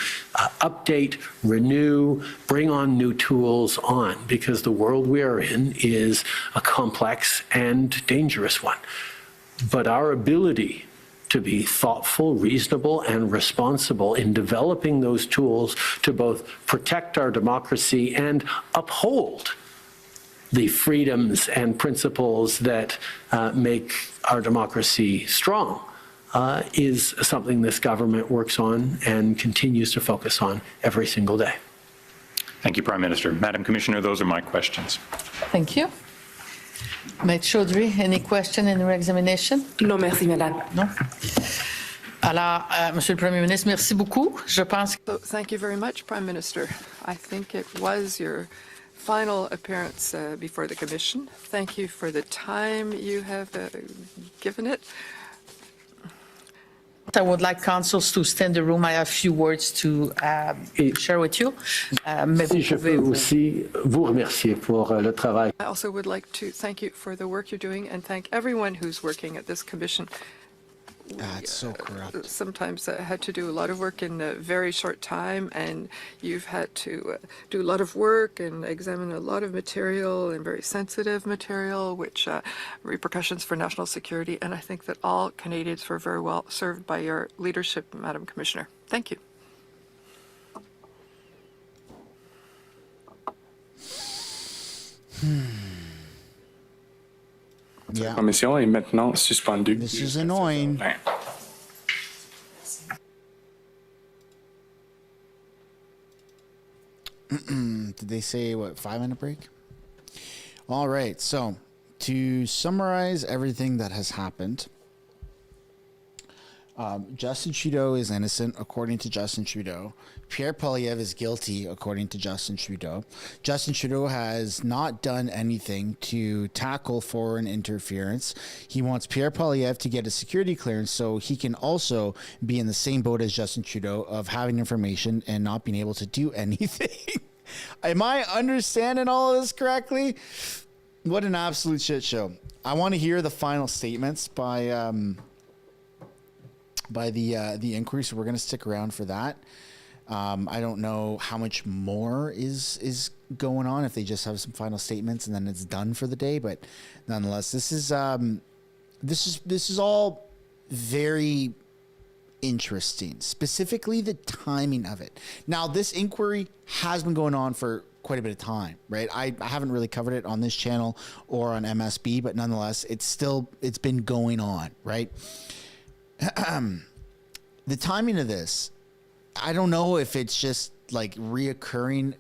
update, renew, bring on new tools on, because the world we are in is a complex and dangerous one. But our ability to be thoughtful, reasonable, and responsible in developing those tools to both protect our democracy and uphold the freedoms and principles that make our democracy strong is something this government works on and continues to focus on every single day. Thank you, Prime Minister. Madam Commissioner, those are my questions. Thank you. Maître Chaudry, any question in your examination? Non, merci, Madame. Non. Alors, Monsieur le Premier ministre, merci beaucoup. Je pense. So, thank you very much, Prime Minister. I think it was your final appearance before the Commission. Thank you for the time you have given it. I would like councils to stay in the room. I have a few words to share with you. Si je peux aussi vous remercier pour le travail. I also would like to thank you for the work you're doing and thank everyone who's working at this Commission. It's so corrupt. Sometimes had to do a lot of work in a very short time, and you've had to do a lot of work and examine a lot of material and very sensitive material, which repercussions for national security. And I think that all Canadians were very well served by your leadership, Madam Commissioner. Thank you. Yeah. La commission est maintenant suspendue. This is annoying. Did they say, what, 5-minute break? All right, so to summarize everything that has happened, Justin Trudeau is innocent, according to Justin Trudeau. Pierre Poilievre is guilty, according to Justin Trudeau. Justin Trudeau has not done anything to tackle foreign interference. He wants Pierre Poilievre to get a security clearance so he can also be in the same boat as Justin Trudeau of having information and not being able to do anything. Am I understanding all of this correctly? What an absolute shit show. I want to hear the final statements by the inquiry, so we're going to stick around for that. I don't know how much more is going on, if they just have some final statements and then it's done for the day, but nonetheless, this is all very interesting, specifically the timing of it. Now, this inquiry has been going on for quite a bit of time, right? I haven't really covered it on this channel or on MSB, but nonetheless, it's been going on, right? The timing of this, I don't know if it's just like reoccurring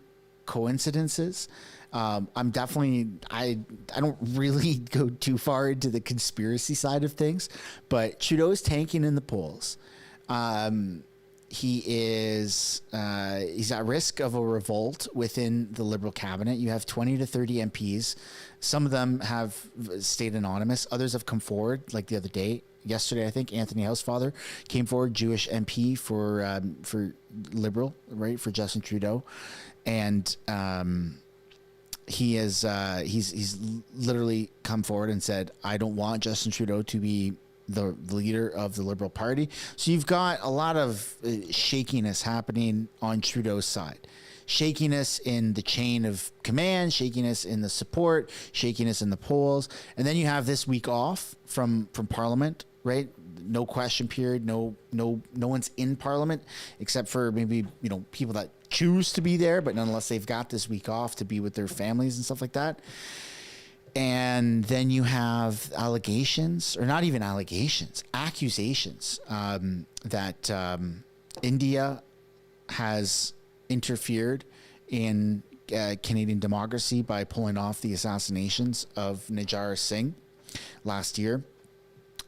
coincidences. I'm definitely, I don't really go too far into the conspiracy side of things, but Trudeau's tanking in the polls. He's at risk of a revolt within the Liberal cabinet. You have 20 to 30 MPs. Some of them have stayed anonymous. Others have come forward, like the other day. Yesterday, I think Anthony Housefather came forward, Jewish MP for Liberal, right, for Justin Trudeau, and he's literally come forward and said, I don't want Justin Trudeau to be the leader of the Liberal Party. So you've got a lot of shakiness happening on Trudeau's side. Shakiness in the chain of command, shakiness in the support, shakiness in the polls. And then you have this week off from Parliament, right? no question period, no one's in Parliament except for maybe, people that choose to be there, but nonetheless they've got this week off to be with their families and stuff like that. And then you have allegations, or not even allegations, accusations that India has interfered in Canadian democracy by pulling off the assassinations of Nijjar Singh last year.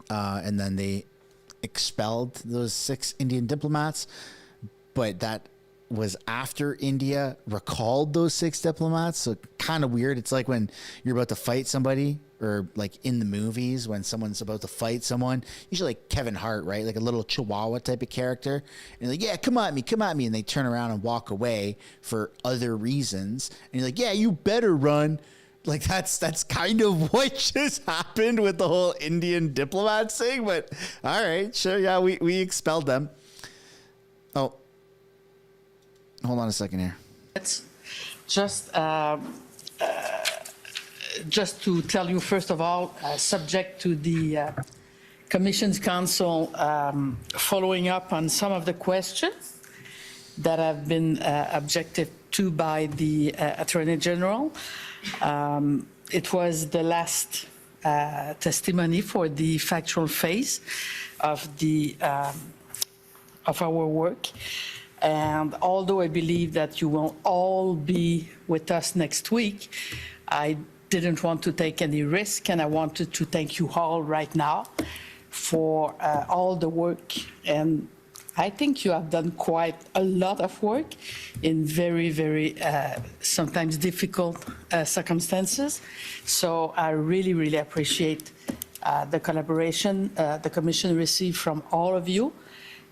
And then they expelled those 6 Indian diplomats, but that was after India recalled those 6 diplomats. So kind of weird. It's like when you're about to fight somebody, or like in the movies when someone's about to fight someone, usually like Kevin Hart, right? Like a little chihuahua type of character. And you're like, yeah, come at me. And they turn around and walk away for other reasons. And you're like, yeah, you better run. Like that's kind of what just happened with the whole Indian diplomat thing. But all right, sure. Yeah, we expelled them. Oh, hold on a second here. It's just to tell you, first of all, subject to the Commission's Council following up on some of the questions that have been objected to by the Attorney General. It was the last testimony for the factual phase of our work. And although I believe that you will all be with us next week, I didn't want to take any risk, and I wanted to thank you all right now for all the work. And I think you have done quite a lot of work in very, very sometimes difficult circumstances. So I really, really appreciate the collaboration the Commission received from all of you.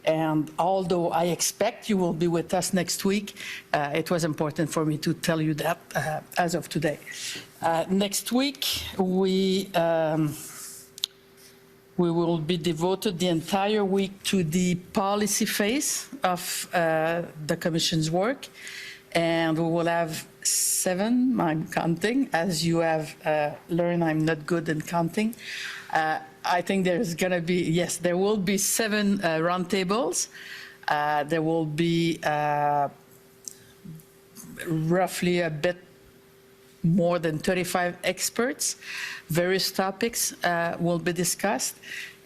And although I expect you will be with us next week, it was important for me to tell you that as of today. Next week, we will be devoted the entire week to the policy phase of the Commission's work. And we will have 7, I'm counting. As you have learned, I'm not good in counting. I think there's going to be, yes, there will be 7 roundtables. There will be roughly a bit more than 35 experts. Various topics will be discussed.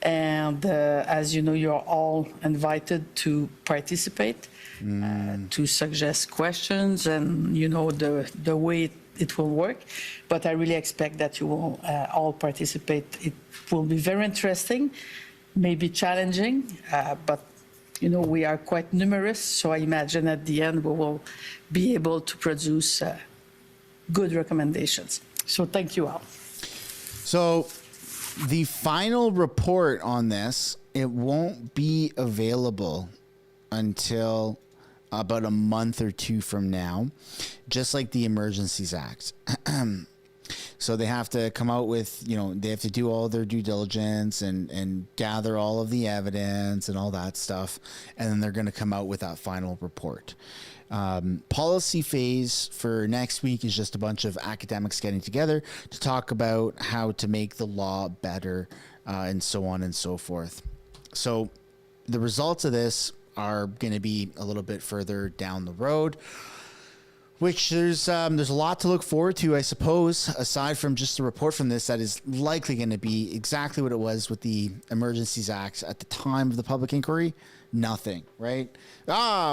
And as you know, you're all invited to participate, to suggest questions and, the way it will work. But I really expect that you will all participate. It will be very interesting, maybe challenging, but we are quite numerous. So I imagine at the end we will be able to produce good recommendations. So thank you all. So the final report on this, it won't be available until about a month or 2 from now, just like the Emergencies Act. So they have to come out with, they have to do all their due diligence and gather all of the evidence and all that stuff. And then they're going to come out with that final report. Policy phase for next week is just a bunch of academics getting together to talk about how to make the law better and so on and so forth. So the results of this are going to be a little bit further down the road, which there's a lot to look forward to, I suppose, aside from just the report from this that is likely going to be exactly what it was with the Emergencies Act at the time of the public inquiry. Nothing, right?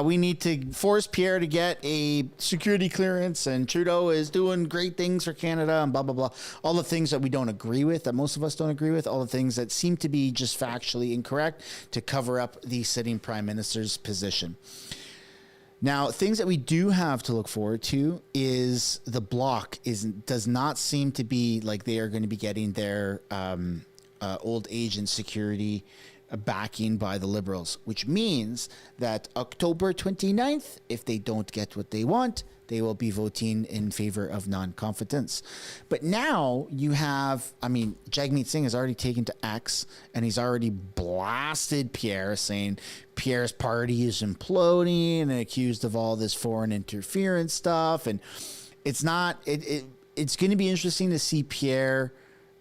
We need to force Pierre to get a security clearance, and Trudeau is doing great things for Canada, and blah, blah, blah. All the things that we don't agree with, that most of us don't agree with, all the things that seem to be just factually incorrect to cover up the sitting prime minister's position. Now, things that we do have to look forward to is the Bloc does not seem to be like they are going to be getting their old age and security backing by the Liberals, which means that October 29th, if they don't get what they want, they will be voting in favor of non-confidence. But now you have, Jagmeet Singh has already taken to X and he's already blasted Pierre, saying Pierre's party is imploding and accused of all this foreign interference stuff. And it's not, it's going to be interesting to see Pierre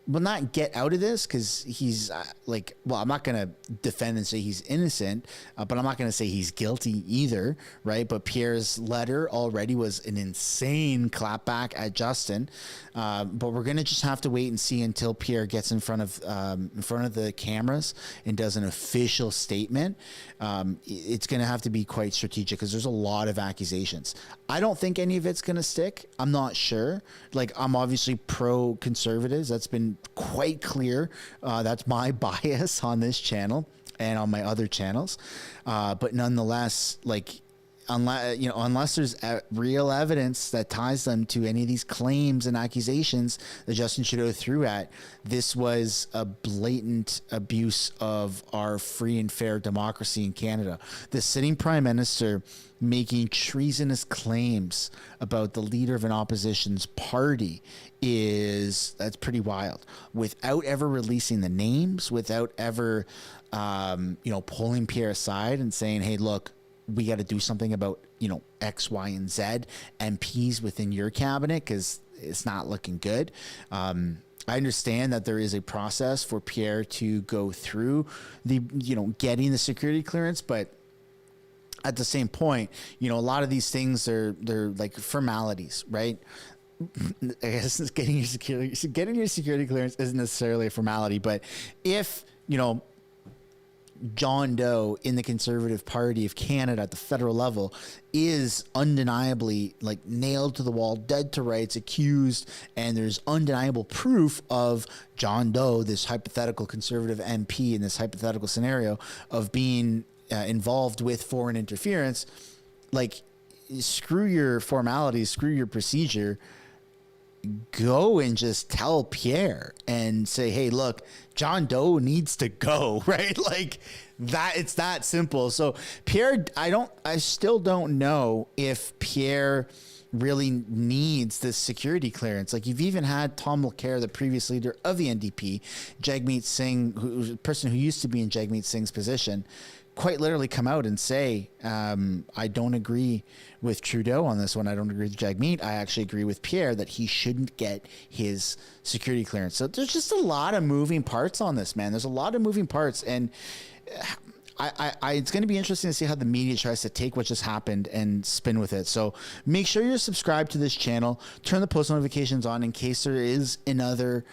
will not get out of this because he's well, I'm not going to defend and say he's innocent, but I'm not going to say he's guilty either, right? But Pierre's letter already was an insane clapback at Justin, but we're going to just have to wait and see until Pierre gets in front of the cameras and does an official statement. It's going to have to be quite strategic because there's a lot of accusations. I don't think any of it's going to stick. I'm not sure. Like, I'm obviously pro-conservatives. That's been quite clear. That's my bias on this channel and on my other channels. But nonetheless, like, unless there's real evidence that ties them to any of these claims and accusations that Justin Trudeau threw at, this was a blatant abuse of our free and fair democracy in Canada. The sitting prime minister making treasonous claims about the leader of an opposition's party that's pretty wild, without ever releasing the names, without ever pulling Pierre aside and saying, hey, look, we got to do something about, X, Y, and Z MPs within your cabinet because it's not looking good. I understand that there is a process for Pierre to go through getting the security clearance, but at the same point, a lot of these things they're like formalities, right? I guess getting your security clearance isn't necessarily a formality, but if, John Doe in the Conservative Party of Canada at the federal level is undeniably like nailed to the wall, dead to rights, accused, and there's undeniable proof of John Doe, this hypothetical Conservative MP in this hypothetical scenario of being involved with foreign interference, like, screw your formalities, screw your procedure. Go and just tell Pierre and say, hey, look, John Doe needs to go, right? Like that, it's that simple. So Pierre, I still don't know if Pierre really needs this security clearance. Like, you've even had Tom Mulcair, the previous leader of the NDP, Jagmeet Singh, who's a person who used to be in Jagmeet Singh's position, quite literally come out and say, I don't agree with Trudeau on this one. I don't agree with Jagmeet. I actually agree with Pierre that he shouldn't get his security clearance. So there's just a lot of moving parts on this, man. There's a lot of moving parts. And it's going to be interesting to see how the media tries to take what just happened and spin with it. So make sure you're subscribed to this channel. Turn the post notifications on in case there is another,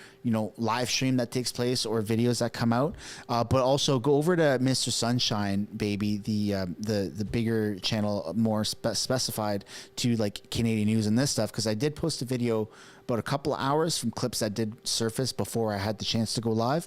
live stream that takes place or videos that come out. But also go over to Mistersunshinebaby, the bigger channel, more specified to like Canadian news and this stuff, because I did post a video about a couple of hours from clips that did surface before I had the chance to go live.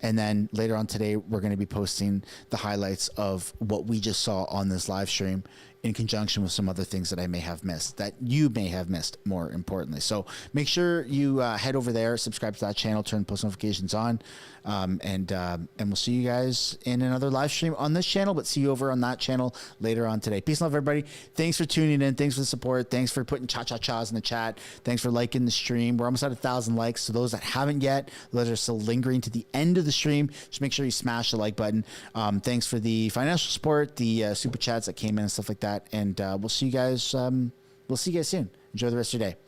And then later on today, we're going to be posting the highlights of what we just saw on this live stream in conjunction with some other things that I may have missed, that you may have missed, more importantly. So make sure you head over there, subscribe to that channel, turn post notifications on, and we'll see you guys in another live stream on this channel, but see you over on that channel later on today. Peace and love, everybody. Thanks for tuning in. Thanks for the support. Thanks for putting cha-cha-chas in the chat. Thanks for liking the stream. We're almost at 1,000 likes. So those that haven't yet, those are still lingering to the end of the stream, just make sure you smash the like button. Thanks for the financial support, the super chats that came in and stuff like that. And we'll see you guys. We'll see you guys soon. Enjoy the rest of your day.